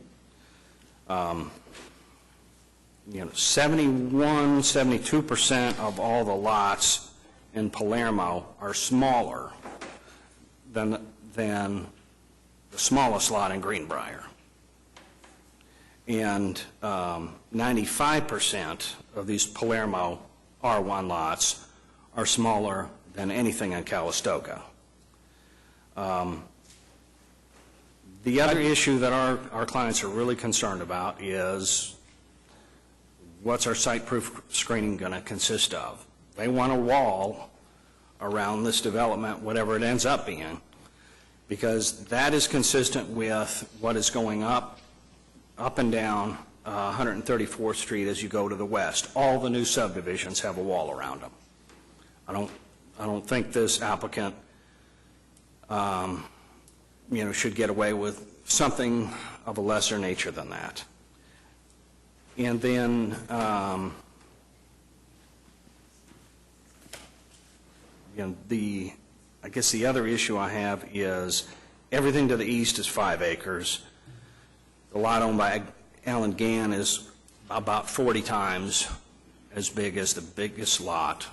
72% of all the lots in Palermo are smaller than the smallest lot in Greenbrier. And 95% of these Palermo R1 lots are smaller than anything in Calistoga. The other issue that our clients are really concerned about is, what's our site-proof screening going to consist of? They want a wall around this development, whatever it ends up being, because that is consistent with what is going up and down 134th Street as you go to the west. All the new subdivisions have a wall around them. I don't think this applicant should get away with something of a lesser nature than that. And then I guess the other issue I have is everything to the east is 5 acres. The lot owned by Alan Gann is about 40 times as big as the biggest lot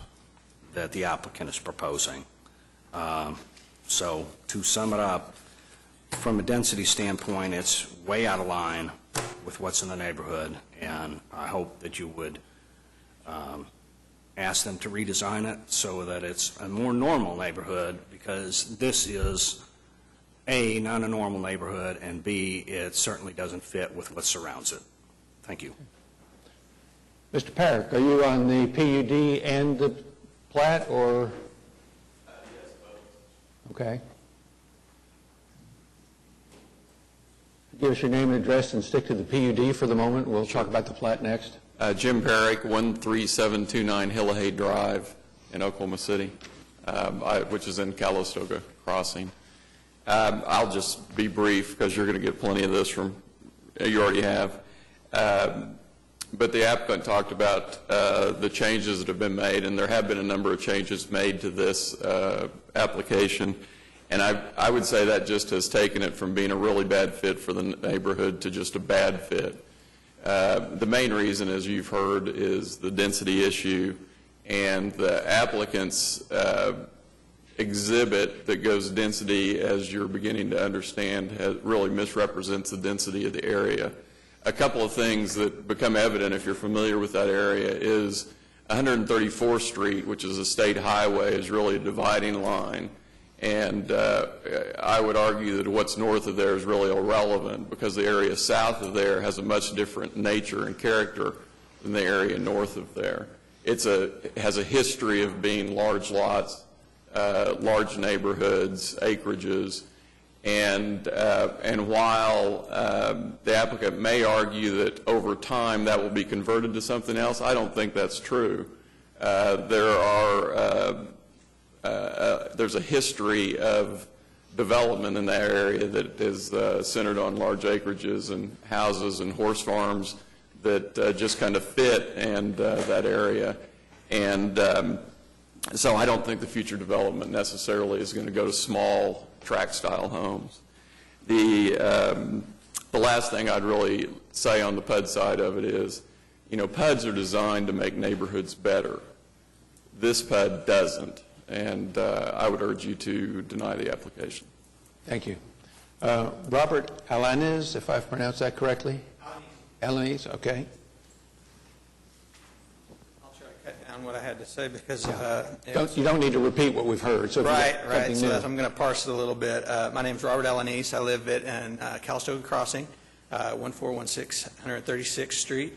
that the applicant is proposing. So to sum it up, from a density standpoint, it's way out of line with what's in the neighborhood, and I hope that you would ask them to redesign it so that it's a more normal neighborhood, because this is, A, not a normal neighborhood, and B, it certainly doesn't fit with what surrounds it. Thank you. Mr. Parrick, are you on the PUD and the plat, or? Yes, both. Okay. Give us your name and address and stick to the PUD for the moment. We'll talk about the plat next. Jim Parrick, 13729 Hillahey Drive in Oklahoma City, which is in Calistoga Crossing. I'll just be brief because you're going to get plenty of this from, you already have. But the applicant talked about the changes that have been made, and there have been a number of changes made to this application. And I would say that just has taken it from being a really bad fit for the neighborhood to just a bad fit. The main reason, as you've heard, is the density issue, and the applicant's exhibit that goes density, as you're beginning to understand, really misrepresents the density of the area. A couple of things that become evident if you're familiar with that area is 134th Street, which is a state highway, is really a dividing line. And I would argue that what's north of there is really irrelevant, because the area south of there has a much different nature and character than the area north of there. it has a history of being large lots, large neighborhoods, acreages, and while the applicant may argue that over time that will be converted to something else, I don't think that's true. There's a history of development in that area that is centered on large acreages and houses and horse farms that just kind of fit and that area. And so I don't think the future development necessarily is going to go to small tract-style homes. The last thing I'd really say on the PUD side of it is, PUDs are designed to make neighborhoods better. This PUD doesn't, and I would urge you to deny the application. Thank you. Robert Alanis, if I've pronounced that correctly? Alanis, okay. I'll try to cut down what I had to say because... You don't need to repeat what we've heard. So right. So I'm going to parse it a little bit. My name is Robert Alanis. I live in Calistoga Crossing, 1416 136th Street.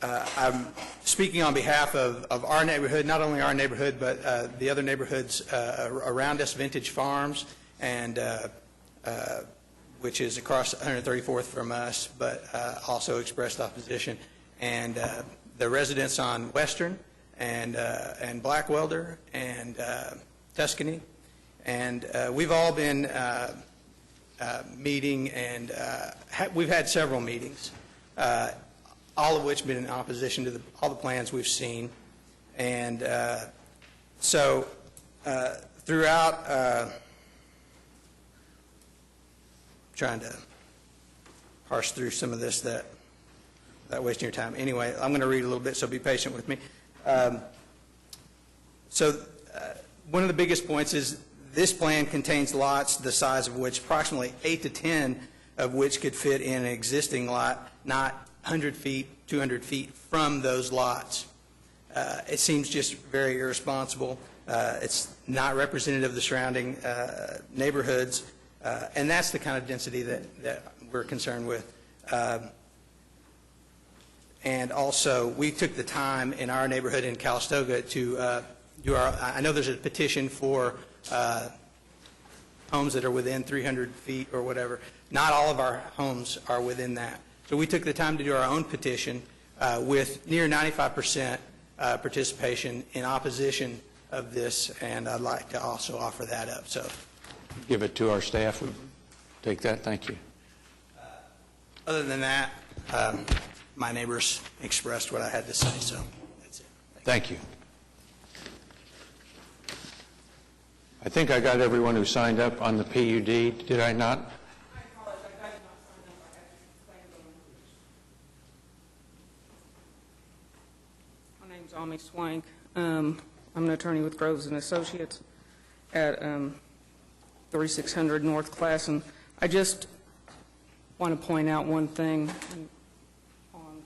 I'm speaking on behalf of our neighborhood, not only our neighborhood, but the other neighborhoods around us, Vintage Farms, and which is across 134th from us, but also expressed opposition, and the residents on Western and Blackwelder and Tuscany, and we've all been meeting, and we've had several meetings. All of which have been in opposition to all the plans we've seen. And so throughout, trying to parse through some of this that wasting your time. Anyway, I'm going to read a little bit, so be patient with me. So one of the biggest points is this plan contains lots the size of which approximately 8 to 10 of which could fit in an existing lot, not 100 feet, 200 feet from those lots. It seems just very irresponsible. It's not representative of the surrounding neighborhoods, and that's the kind of density that we're concerned with. And also, we took the time in our neighborhood in Calistoga to do I know there's a petition for homes that are within 300 feet or whatever. Not all of our homes are within that. So we took the time to do our own petition with near 95% participation in opposition of this, and I'd like to also offer that up. So, give it to our staff. We'll take that. Thank you. Other than that, my neighbors expressed what I had to say, so that's it. Thank you. I think I got everyone who signed up on the PUD. Did I not? My name's Ami Swank. I'm an attorney with Groves and Associates at 3600 North Classen. I just want to point out one thing on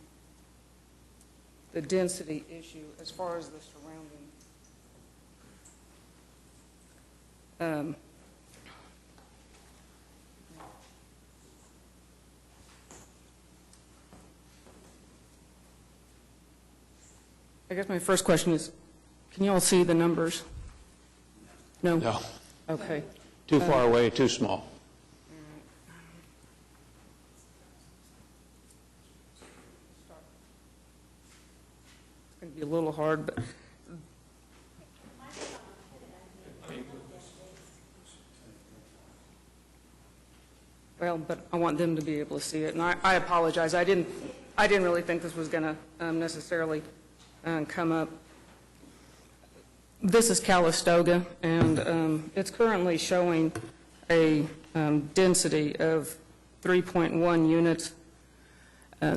the density issue as far as the surrounding. I guess my first question is, can you all see the numbers? No? No. Okay. Too far away, too small. It's going to be a little hard, but... Well, but I want them to be able to see it, and I apologize. I didn't really think this was going to necessarily come up. This is Calistoga, and it's currently showing a density of 3.1 units.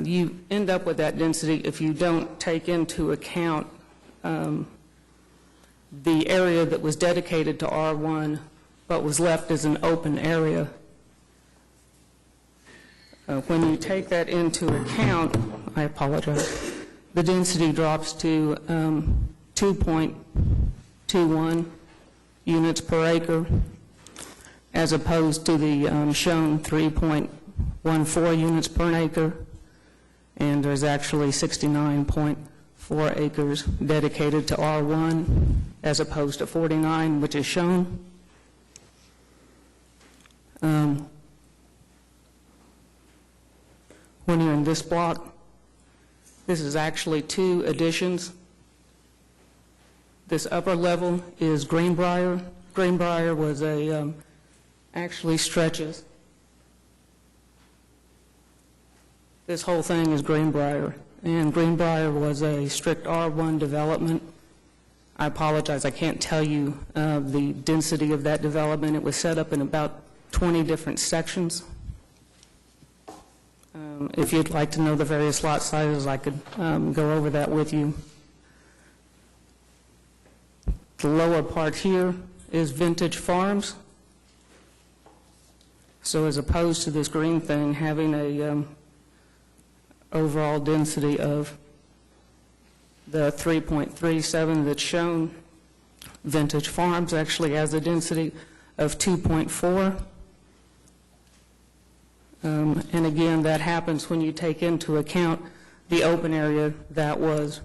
You end up with that density if you don't take into account the area that was dedicated to R1 but was left as an open area. When you take that into account, I apologize, the density drops to 2.21 units per acre, as opposed to the shown 3.14 units per acre, and there's actually 69.5 4 acres dedicated to R1 as opposed to 49, which is shown. When you're in this block, this is actually 2 additions. This upper level is Greenbrier. Greenbrier was a, actually stretches. This whole thing is Greenbrier, and Greenbrier was a strict R1 development. I apologize, I can't tell you the density of that development. It was set up in about 20 different sections. If you'd like to know the various lot sizes, I could go over that with you. The lower part here is Vintage Farms. So as opposed to this green thing having a overall density of the 3.37 that's shown, Vintage Farms actually has a density of 2.4. And again, that happens when you take into account the open area that was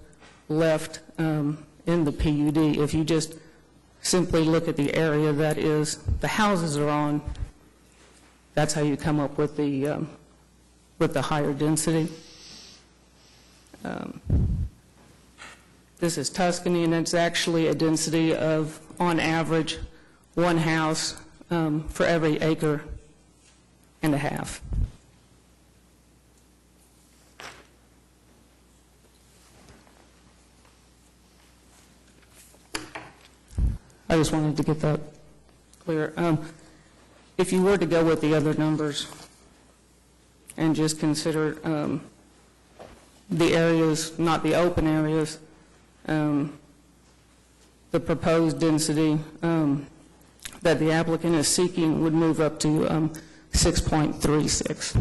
left in the PUD. If you just simply look at the area that is the houses are on, that's how you come up with the higher density. This is Tuscany, and it's actually a density of, on average, 1 house for every acre and a half. I just wanted to get that clear. If you were to go with the other numbers and just consider the areas, not the open areas, the proposed density that the applicant is seeking would move up to 6.36.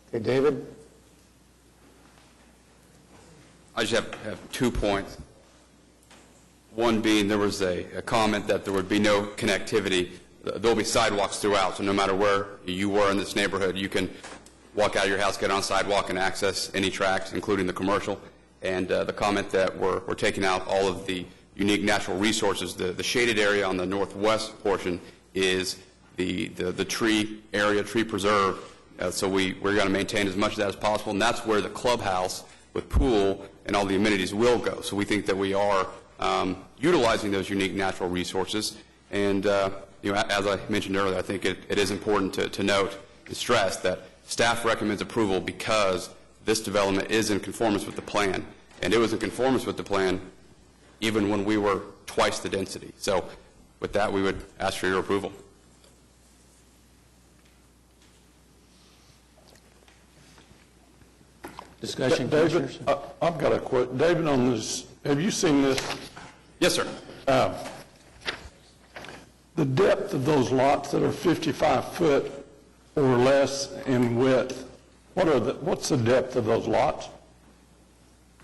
Okay, David? I just have 2 points. One being there was a comment that there would be no connectivity. There will be sidewalks throughout, so no matter where you were in this neighborhood, you can walk out of your house, get on a sidewalk, and access any tracks, including the commercial. And the comment that we're taking out all of the unique natural resources. The shaded area on the northwest portion is the tree area, tree preserve. So we're going to maintain as much of that as possible, and that's where the clubhouse with pool and all the amenities will go. So we think that we are utilizing those unique natural resources. And as I mentioned earlier, I think it is important to note and stress that staff recommends approval because this development is in conformance with the plan. And it was in conformance with the plan even when we were twice the density. So with that, we would ask for your approval. Discussion, David, Commissioners? I've got a question. David, on this, have you seen this? Yes, sir. The depth of those lots that are 55 foot or less in width, what's the depth of those lots?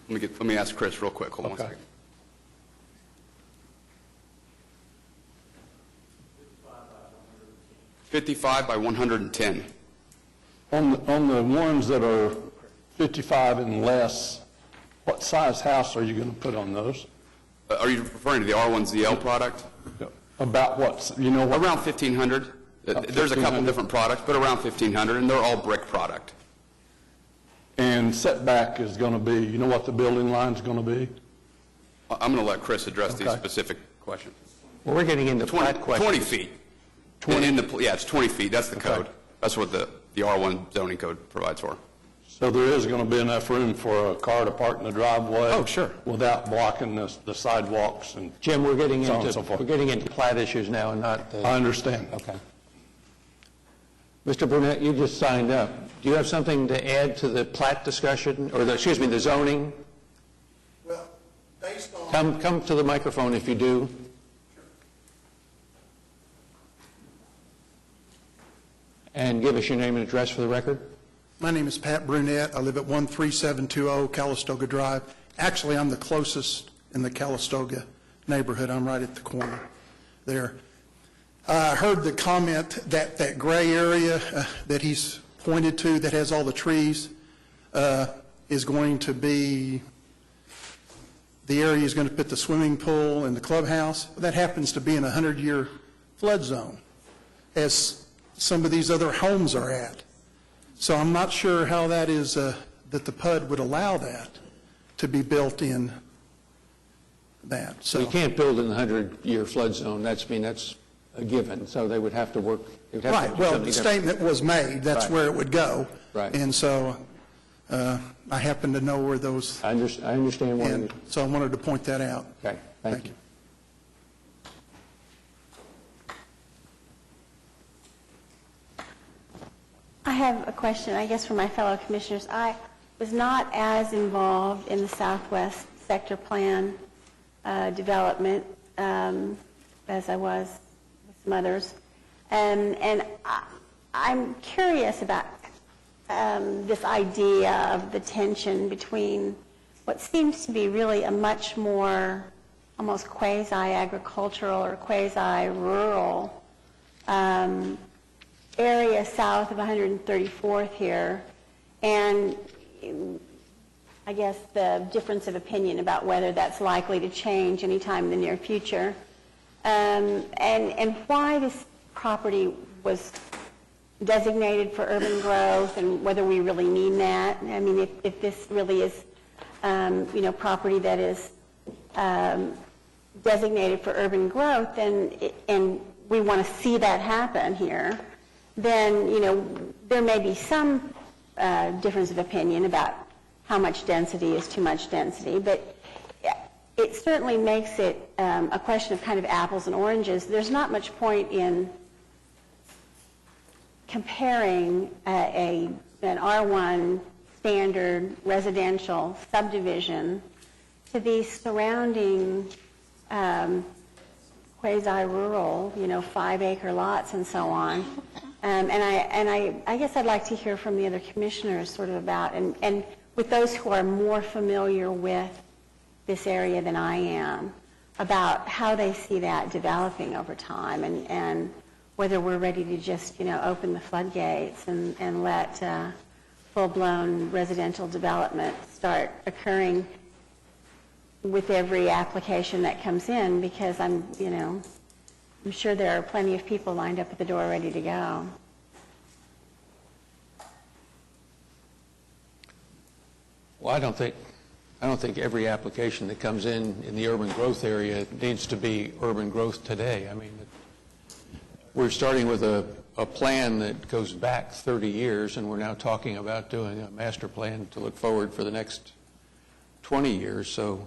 Let me ask Chris real quick. Hold on 1 second. $55 by 110. On the ones that are 55 and less, what size house are you going to put on those? Are you referring to the R1ZL product? About what? You know what? Around 1,500. There's a couple different products, but around 1,500, and they're all brick product. And setback is going to be, you know what the building line is going to be? I'm going to let Chris address these specific questions. Well, we're getting into flat questions. 20 feet. 20? Yeah, it's 20 feet. That's the code. That's what the R1 zoning code provides for. So there is going to be enough room for a car to park in the driveway? Oh, sure. Without blocking the sidewalks and Jim, we're getting so on and so forth. we're getting into plat issues now and not... I understand. Okay. Mr. Burnett, you just signed up. Do you have something to add to the plat discussion, or the zoning? Well, based on... Come to the microphone if you do. And give us your name and address for the record. My name is Pat Brunette. I live at 13720 Calistoga Drive. Actually, I'm the closest in the Calistoga neighborhood. I'm right at the corner there. I heard the comment that gray area that he's pointed to that has all the trees is going to be, the area is going to put the swimming pool and the clubhouse. That happens to be in a 100-year flood zone, as some of these other homes are at. So I'm not sure how that is, that the PUD would allow that to be built in that. So you can't build in the 100-year flood zone. That's a given. So they would have to work. Right. Well, the statement was made. That's where it would go. Right. And so I happen to know where those. I understand why. And so I wanted to point that out. Okay. Thank you. I have a question, I guess, for my fellow commissioners. I was not as involved in the Southwest Sector Plan development as I was with some others. And I'm curious about this idea of the tension between what seems to be really a much more almost quasi-agricultural or quasi-rural area south of 134th here, and I guess the difference of opinion about whether that's likely to change anytime in the near future, and why this property was designated for urban growth, and whether we really mean that. I mean, if this really is, property that is designated for urban growth, and we want to see that happen here, then, there may be some difference of opinion about how much density is too much density, but it certainly makes it a question of kind of apples and oranges. There's not much point in comparing an R1 standard residential subdivision to these surrounding quasi-rural, 5-acre lots and so on. And I guess I'd like to hear from the other commissioners sort of about, and with those who are more familiar with this area than I am, about how they see that developing over time, and whether we're ready to just, open the floodgates and let full-blown residential development start occurring with every application that comes in, because I'm sure there are plenty of people lined up at the door ready to go. Well, I don't think every application that comes in the urban growth area needs to be urban growth today. I mean, we're starting with a plan that goes back 30 years, and we're now talking about doing a master plan to look forward for the next 20 years. So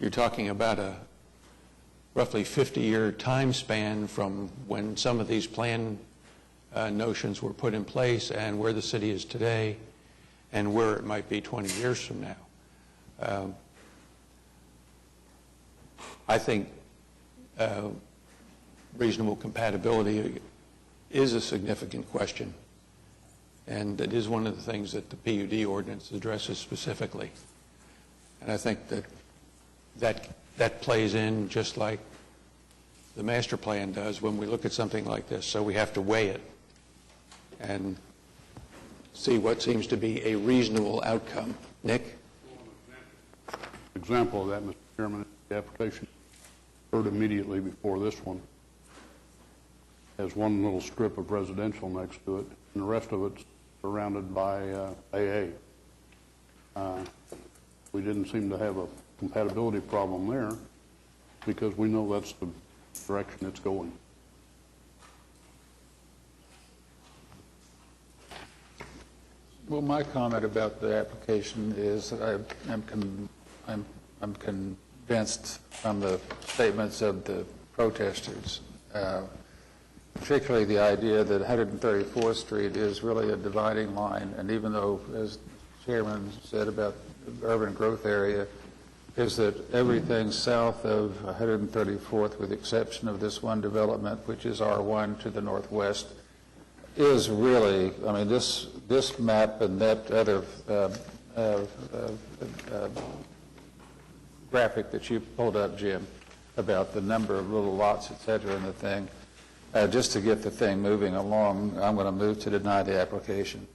you're talking about a roughly 50-year time span from when some of these plan notions were put in place and where the city is today and where it might be 20 years from now. I think reasonable compatibility is a significant question, and it is one of the things that the PUD ordinance addresses specifically. And I think that plays in just like the master plan does when we look at something like this. So we have to weigh it and see what seems to be a reasonable outcome. Nick? Example of that, Mr. Chairman, the application heard immediately before this one has one little strip of residential next to it, and the rest of it's surrounded by AA. We didn't seem to have a compatibility problem there because we know that's the direction it's going. Well, my comment about the application is that I'm convinced from the statements of the protesters, particularly the idea that 134th Street is really a dividing line, and even though, as the Chairman said about the urban growth area, is that everything south of 134th, with the exception of this one development, which is R1 to the northwest, is really, I mean, this map and that other graphic that you pulled up, Jim, about the number of little lots, et cetera, in the thing, just to get the thing moving along, I'm going to move to deny the application.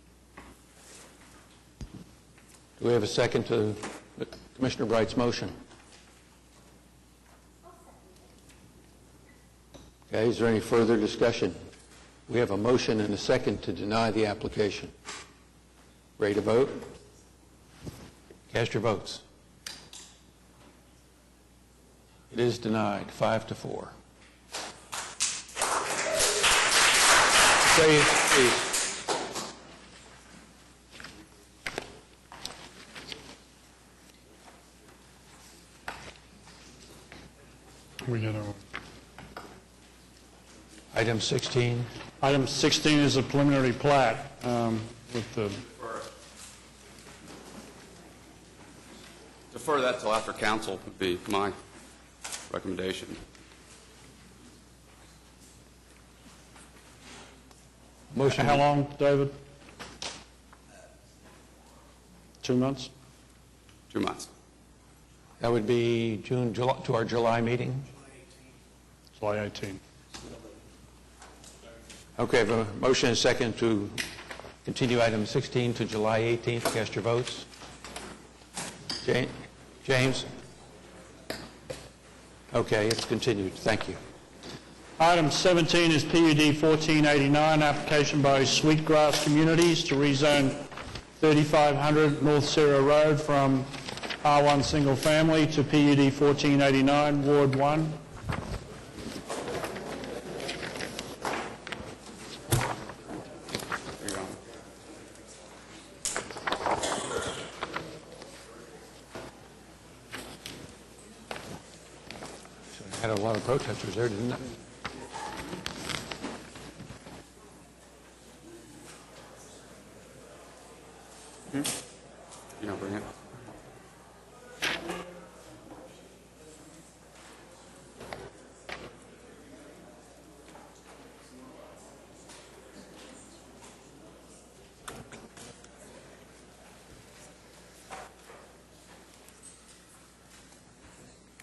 Do we have a second to Commissioner Bright's motion? Okay, is there any further discussion? We have a motion and a second to deny the application. Ready to vote? Cast your votes. It is denied, 5-4. Please. Item 16. Item 16 is a preliminary plat with the... Defer that till after council would be my recommendation. Motion. How long, David? 2 months? 2 months. That would be June, July, to our July meeting? July 18. Okay, I have a motion and a second to continue item 16 to July 18th. Cast your votes. James? Okay, it's continued. Thank you. Item 17 is PUD 1489, application by Sweetgrass Communities to rezone 3500 North Sarah Road from R1 Single Family to PUD 1489, Ward 1. Had a lot of protesters there, didn't it? You don't bring it?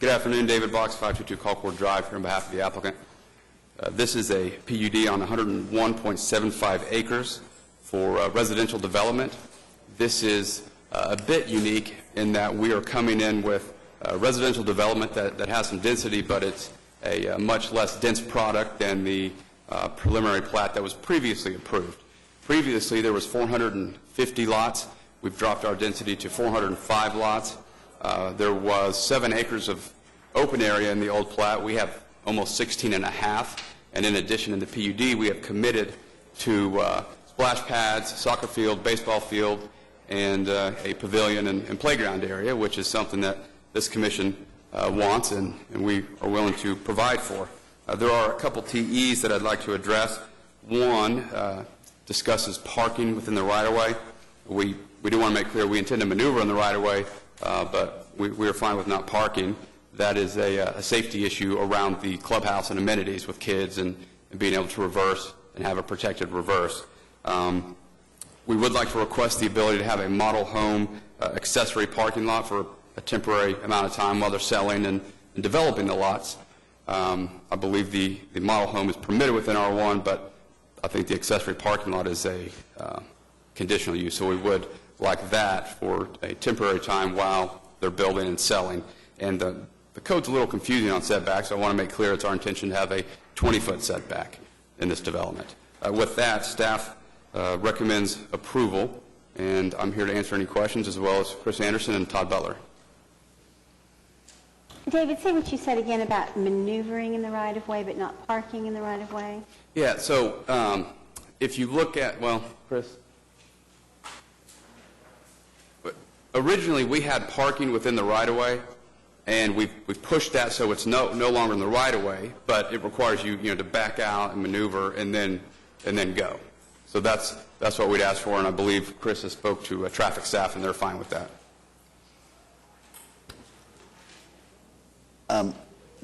Good afternoon, David Box, 522 Colcord Drive, here on behalf of the applicant. This is a PUD on 101.75 acres for residential development. This is a bit unique in that we are coming in with residential development that has some density, but it's a much less dense product than the preliminary plat that was previously approved. Previously, there was 450 lots. We've dropped our density to 405 lots. There was 7 acres of open area in the old plat. We have almost 16 and a half. And in addition, in the PUD, we have committed to splash pads, soccer field, baseball field, and a pavilion and playground area, which is something that this commission wants and we are willing to provide for. There are a couple TEs that I'd like to address. One discusses parking within the right-of-way. We do want to make clear we intend to maneuver in the right-of-way, but we are fine with not parking. That is a safety issue around the clubhouse and amenities with kids and being able to reverse and have a protected reverse. We would like to request the ability to have a model home accessory parking lot for a temporary amount of time while they're selling and developing the lots. I believe the model home is permitted within R1, but I think the accessory parking lot is a conditional use, so we would like that for a temporary time while they're building and selling. And the code's a little confusing on setbacks, so I want to make clear it's our intention to have a 20-foot setback in this development. With that, staff recommends approval, and I'm here to answer any questions, as well as Chris Anderson and Todd Butler. David, say what you said again about maneuvering in the right-of-way but not parking in the right-of-way. Yeah, so if you look at, well, Chris? Originally, we had parking within the right-of-way, and we've pushed that so it's no longer in the right-of-way, but it requires you to back out and maneuver and then go. So that's what we'd ask for, and I believe Chris has spoke to traffic staff, and they're fine with that.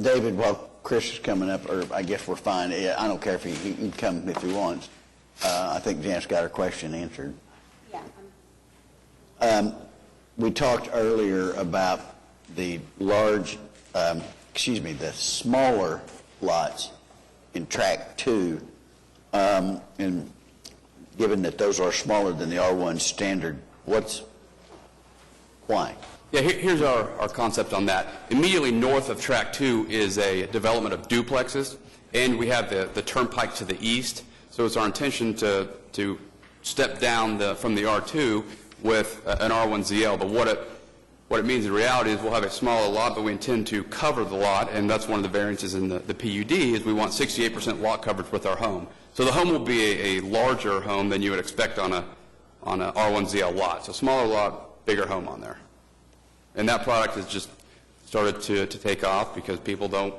David, while Chris is coming up, or I guess we're fine. I don't care if he can come if he wants. I think Jan's got her question answered. Yeah. We talked earlier about the the smaller lots in Tract 2, and given that those are smaller than the R1 standard, what's Why? Yeah, here's our concept on that. Immediately north of Track 2 is a development of duplexes, and we have the turnpike to the east. So it's our intention to step down from the R2 with an R1ZL. But what it means in reality is we'll have a smaller lot, but we intend to cover the lot, and that's one of the variances in the PUD is we want 68% lot coverage with our home. So the home will be a larger home than you would expect on a R1ZL lot. So smaller lot, bigger home on there. And that product has just started to take off because people don't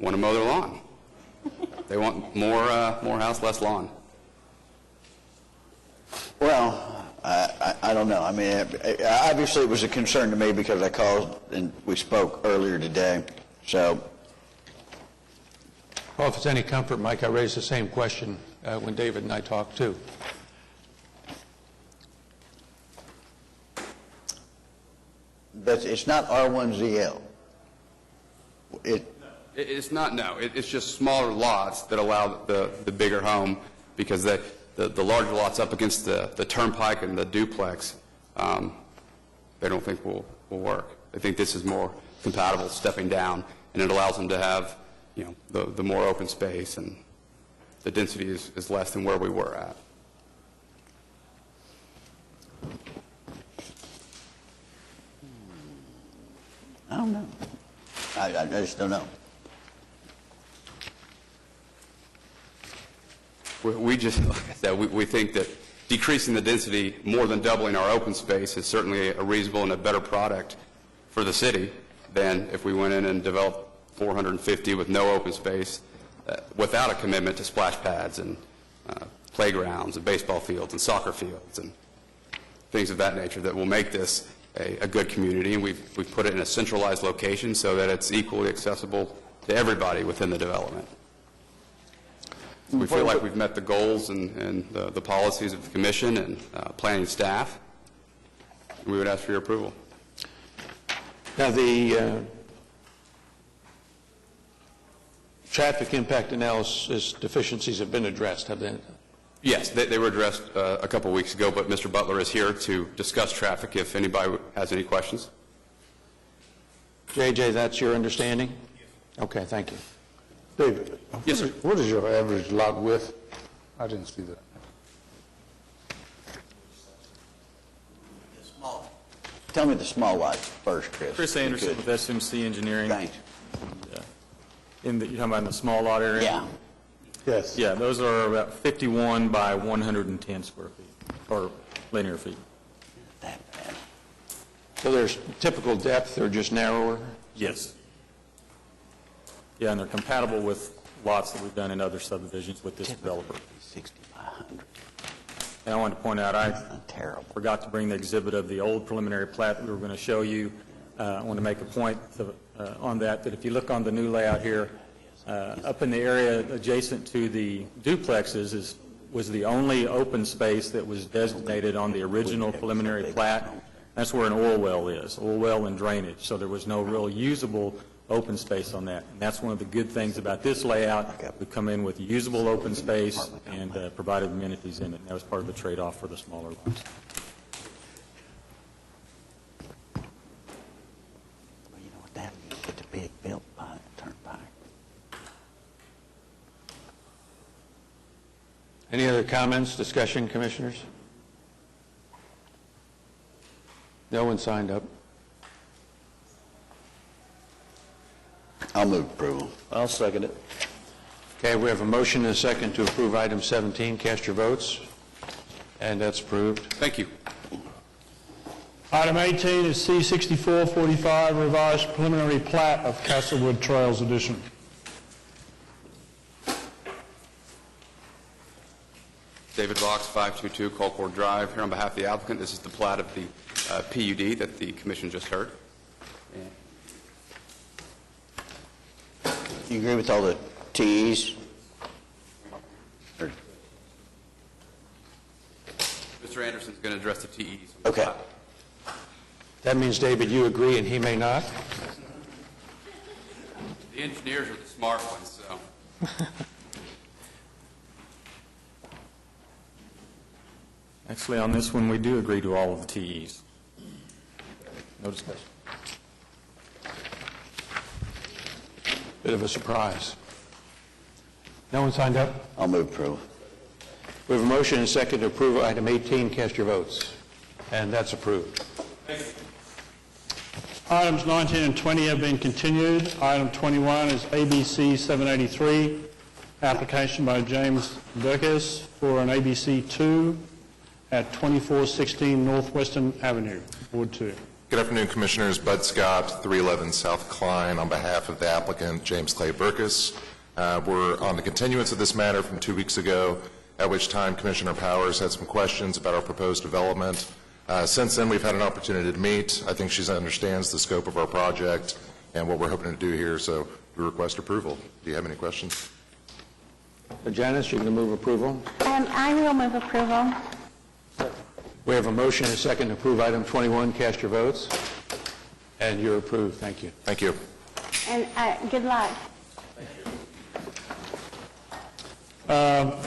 want to mow their lawn. They want more house, less lawn. Well, I don't know. I mean, obviously it was a concern to me because I called and we spoke earlier today. So, Well, if it's any comfort, Mike, I raised the same question when David and I talked too. but it's not R1ZL. It's not, no. It's just smaller lots that allow the bigger home because the larger lots up against the turnpike and the duplex, they don't think will work. They think this is more compatible stepping down, and it allows them to have, the more open space, and the density is less than where we were at. I don't know. I just don't know. We just, like I said, we think that decreasing the density more than doubling our open space is certainly a reasonable and a better product for the city than if we went in and developed 450 with no open space without a commitment to splash pads and playgrounds and baseball fields and soccer fields and things of that nature that will make this a good community. And we've put it in a centralized location so that it's equally accessible to everybody within the development. We feel like we've met the goals and the policies of the commission and planning staff. We would ask for your approval. Now, the traffic impact analysis deficiencies have been addressed, have they? Yes, they were addressed a couple weeks ago, but Mr. Butler is here to discuss traffic if anybody has any questions. JJ, that's your understanding? Okay, thank you. David, yes, sir. What is your average lot width? I didn't see that. Tell me the small lots first, Chris. Chris Anderson with SMC Engineering. Thanks. You're talking about in the small lot area? Yeah. Yes. Yeah, those are about 51 by 110 square feet, or linear feet. So there's typical depth, they're just narrower? Yes. Yeah, and they're compatible with lots that we've done in other subdivisions with this developer. 60 by 100. And I wanted to point out, I forgot to bring the exhibit of the old preliminary plat that we were going to show you. I want to make a point on that if you look on the new layout here, up in the area adjacent to the duplexes was the only open space that was designated on the original preliminary plat. That's where an oil well is, oil well and drainage. So there was no real usable open space on that. And that's one of the good things about this layout. We come in with usable open space and provided amenities in it. And that was part of the trade-off for the smaller lots. Well, you know what that means? Get the big built by the turnpike. Any other comments, discussion, commissioners? No one signed up. I'll move approval. I'll second it. Okay, we have a motion and a second to approve item 17. Cast your votes. And that's approved. Thank you. Item 18 is C-6445, revised preliminary plat of Castlewood Trails Edition. David Vox, 522 Colcord Drive, here on behalf of the applicant. This is the plat of the PUD that the commission just heard. You agree with all the T's? Mr. Anderson's going to address the TEs. Okay. That means, David, you agree and he may not? The engineers are the smart ones, so. Actually, on this one, we do agree to all of the TEs. No discussion. Bit of a surprise. No one signed up? I'll move approval. We have a motion and a second to approve item 18. Cast your votes. And that's approved. Items 19 and 20 have been continued. Item 21 is ABC 783, application by James Burkes for an ABC 2 at 2416 Northwestern Avenue, Ward 2. Good afternoon, Commissioners. Bud Scott, 311 South Klein, on behalf of the applicant, James Clay Burkes. We're on the continuance of this matter from 2 weeks ago, at which time Commissioner Powers had some questions about our proposed development. Since then, we've had an opportunity to meet. I think she understands the scope of our project and what we're hoping to do here, so we request approval. Do you have any questions? Janice, you're going to move approval? I will move approval. We have a motion and a second to approve item 21. Cast your votes. And you're approved. Thank you. Thank you. And good luck.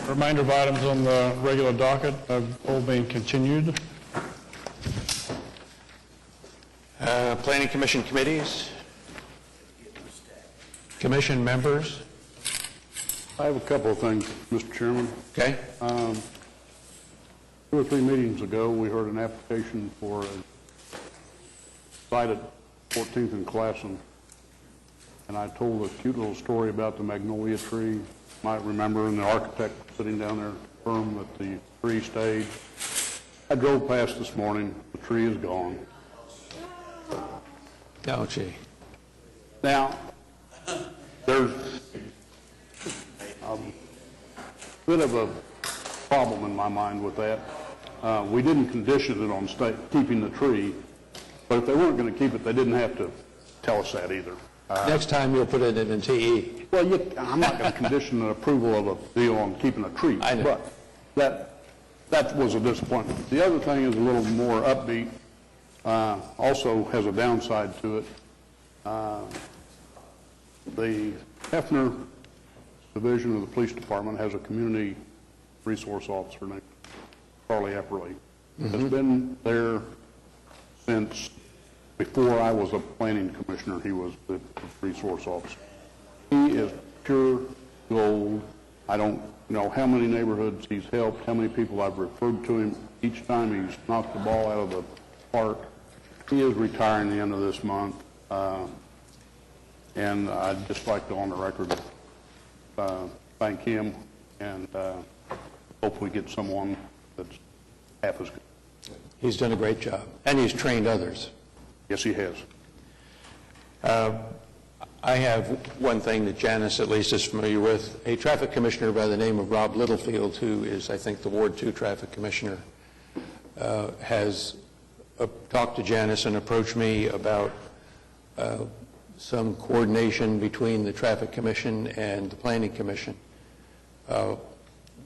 Remainder of items on the regular docket have all been continued. Planning Commission committees? Commission members? I have a couple of things, Mr. Chairman. Okay. 2 or 3 meetings ago, we heard an application for a site at 14th and Classen, and I told a cute little story about the magnolia tree. You might remember, and the architect sitting down there confirmed that the tree stayed. I drove past this morning. The tree is gone. Oh, gee. Now, there's a bit of a problem in my mind with that. We didn't condition it on keeping the tree, but if they weren't going to keep it, they didn't have to tell us that either. Next time you'll put it in TE. Well, I'm not going to condition an approval of a deal on keeping a tree, I know. but that was a disappointment. The other thing is a little more upbeat. Also has a downside to it. The Hefner Division of the Police Department has a community resource officer named Charlie Epperly. Has been there since before I was a planning commissioner. He was the resource officer. He is pure gold. I don't know how many neighborhoods he's helped, how many people I've referred to him. Each time he's knocked the ball out of the park. He is retiring the end of this month, and I'd just like to, on the record, thank him and hope we get someone that's half as good. He's done a great job, and he's trained others. Yes, he has. I have one thing that Janice at least is familiar with. A traffic commissioner by the name of Rob Littlefield, who is, I think, the Ward 2 traffic commissioner, has talked to Janice and approached me about some coordination between the Traffic Commission and the Planning Commission.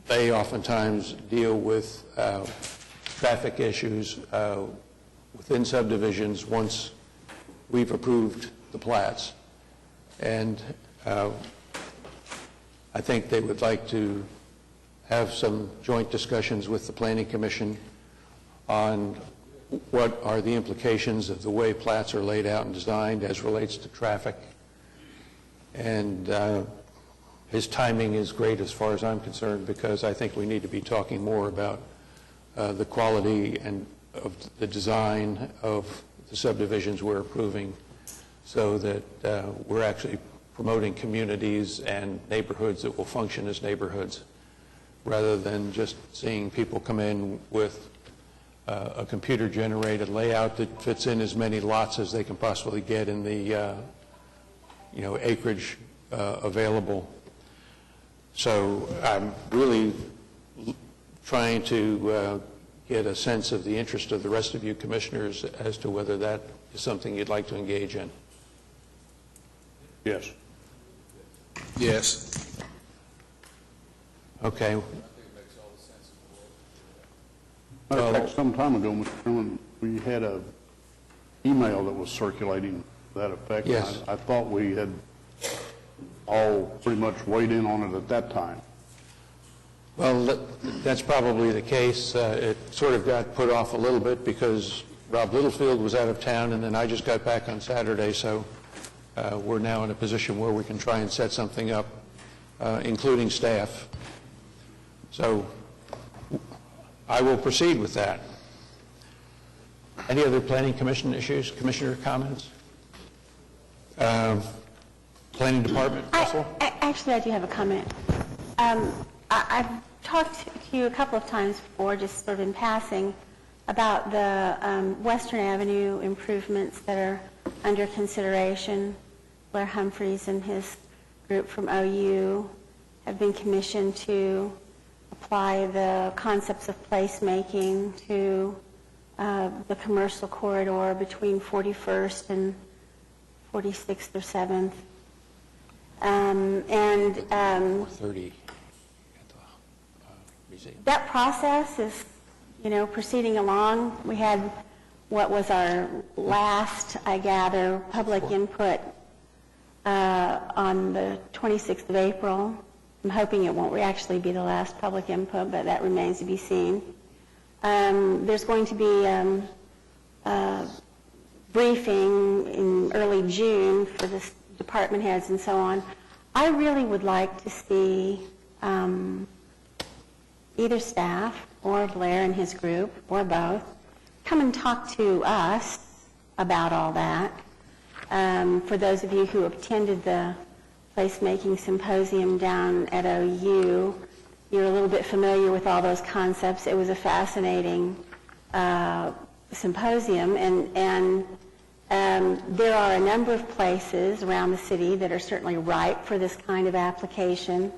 They oftentimes deal with traffic issues within subdivisions once we've approved the plats. And I think they would like to have some joint discussions with the Planning Commission on what are the implications of the way plats are laid out and designed as relates to traffic. And his timing is great as far as I'm concerned, because I think we need to be talking more about the quality and of the design of the subdivisions we're approving, so that we're actually promoting communities and neighborhoods that will function as neighborhoods, rather than just seeing people come in with a computer-generated layout that fits in as many lots as they can possibly get in the acreage available. So I'm really trying to get a sense of the interest of the rest of you commissioners as to whether that is something you'd like to engage in. Yes. Yes. Okay. Matter of fact, some time ago, Mr. Chairman, we had an email that was circulating to that effect. Yes. I thought we had all pretty much weighed in on it at that time. Well, that's probably the case. It sort of got put off a little bit because Rob Littlefield was out of town, and then I just got back on Saturday, so we're now in a position where we can try and set something up, including staff. So I will proceed with that. Any other Planning Commission issues? Commissioner comments? Planning Department, Russell? Actually, I do have a comment. I've talked to you a couple of times before, just sort of in passing, about the Western Avenue improvements that are under consideration. Blair Humphreys and his group from OU have been commissioned to apply the concepts of placemaking to the commercial corridor between 41st and 46th or 7th. 430 at the museum. That process is, proceeding along. We had what was our last, I gather, public input on the 26th of April. I'm hoping it won't actually be the last public input, but that remains to be seen. There's going to be a briefing in early June for the department heads and so on. I really would like to see either staff or Blair and his group, or both, come and talk to us about all that. For those of you who attended the placemaking symposium down at OU, you're a little bit familiar with all those concepts. It was a fascinating symposium, and there are a number of places around the city that are certainly ripe for this kind of application.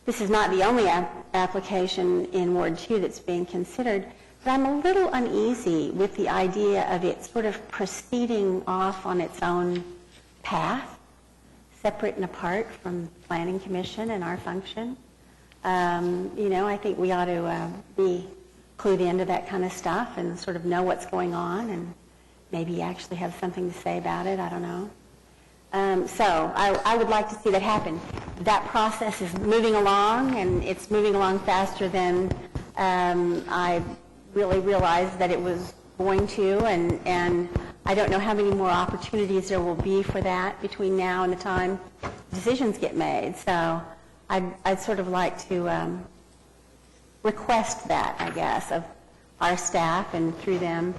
This is not the only application in Ward 2 that's being considered, but I'm a little uneasy with the idea of it sort of proceeding off on its own path, separate and apart from Planning Commission and our function. I think we ought to be clued into that kind of stuff and sort of know what's going on and maybe actually have something to say about it. I don't know. So I would like to see that happen. That process is moving along, and it's moving along faster than I really realized that it was going to, and I don't know how many more opportunities there will be for that between now and the time decisions get made. So I'd sort of like to request that, I guess, of our staff, and through them,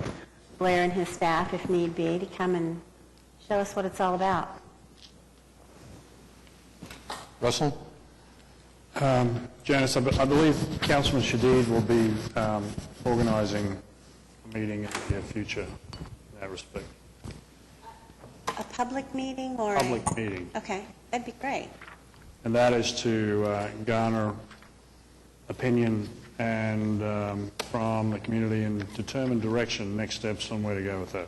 Blair and his staff, if need be, to come and show us what it's all about. Russell? Janice, I believe Councilman Shadid will be organizing a meeting in the near future in that respect. A public meeting or Public meeting. Okay, that'd be great. And that is to garner opinion and from the community and determine direction, next steps on where to go with that.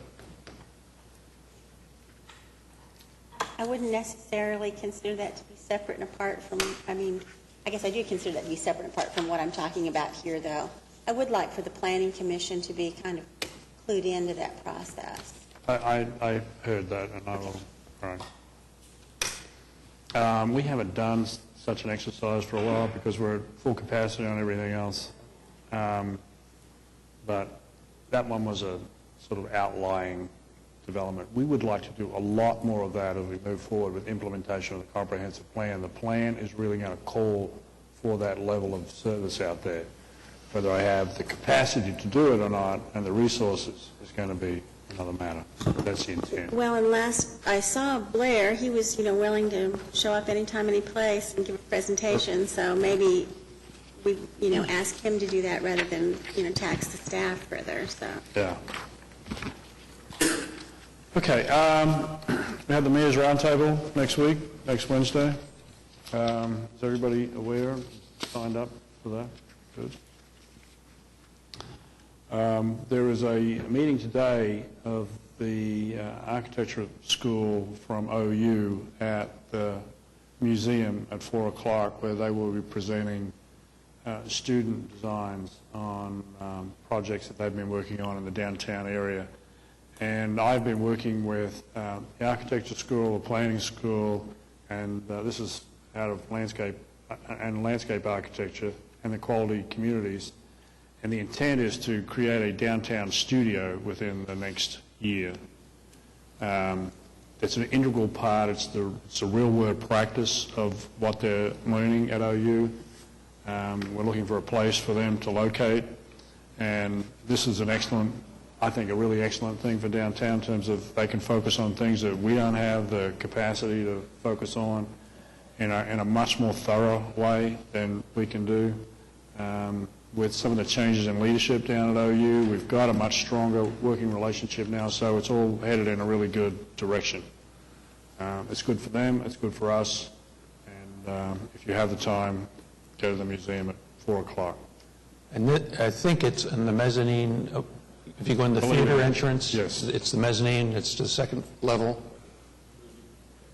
I wouldn't necessarily consider that to be separate and apart from, I guess I do consider that to be separate and apart from what I'm talking about here, though. I would like for the Planning Commission to be kind of clued into that process. I heard that, and I will, all right. We haven't done such an exercise for a while because we're at full capacity on everything else. But that one was a sort of outlying development. We would like to do a lot more of that as we move forward with implementation of the comprehensive plan. The plan is really going to call for that level of service out there. Whether I have the capacity to do it or not and the resources is going to be another matter. That's the intent. Well, and last I saw Blair, he was, willing to show up anytime, any place and give a presentation. So maybe we, ask him to do that rather than, tax the staff further. So. Yeah. Okay. We have the Mayor's Roundtable next week, next Wednesday. Is everybody aware, signed up for that? Good. There is a meeting today of the architecture school from OU at the museum at 4 o'clock where they will be presenting student designs on projects that they've been working on in the downtown area. And I've been working with the architecture school, the planning school, and this is out of landscape architecture and the quality communities. And the intent is to create a downtown studio within the next year. It's an integral part. It's a real-world practice of what they're learning at OU. We're looking for a place for them to locate, and this is an excellent, I think, a really excellent thing for downtown in terms of they can focus on things that we don't have the capacity to focus on in a much more thorough way than we can do. With some of the changes in leadership down at OU, we've got a much stronger working relationship now, so it's all headed in a really good direction. It's good for them, it's good for us, and if you have the time, go to the museum at 4 o'clock. And I think it's in the mezzanine, if you go in the theater entrance, yes. It's the mezzanine, it's the second level.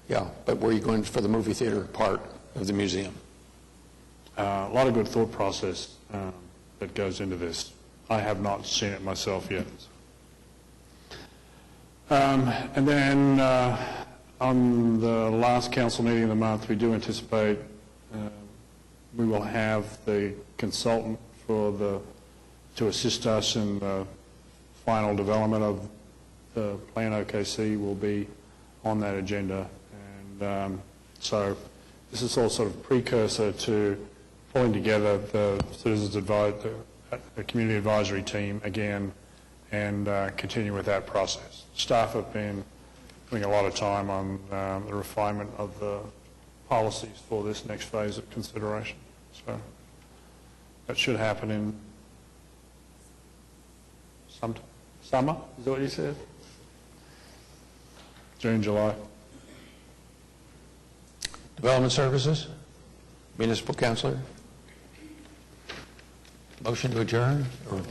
Yeah, but where you're going for the movie theater part of the museum. A lot of good thought process that goes into this. I have not seen it myself yet. And then on the last council meeting of the month, we do anticipate we will have the consultant to assist us in the final development of the Plan OKC will be on that agenda. And so this is all sort of precursor to pulling together the the community advisory team again and continue with that process. Staff have been spending a lot of time on the refinement of the policies for this next phase of consideration. So that should happen in summer, is that what you said? June, July. Development Services, Municipal Councilor. Motion to adjourn? Or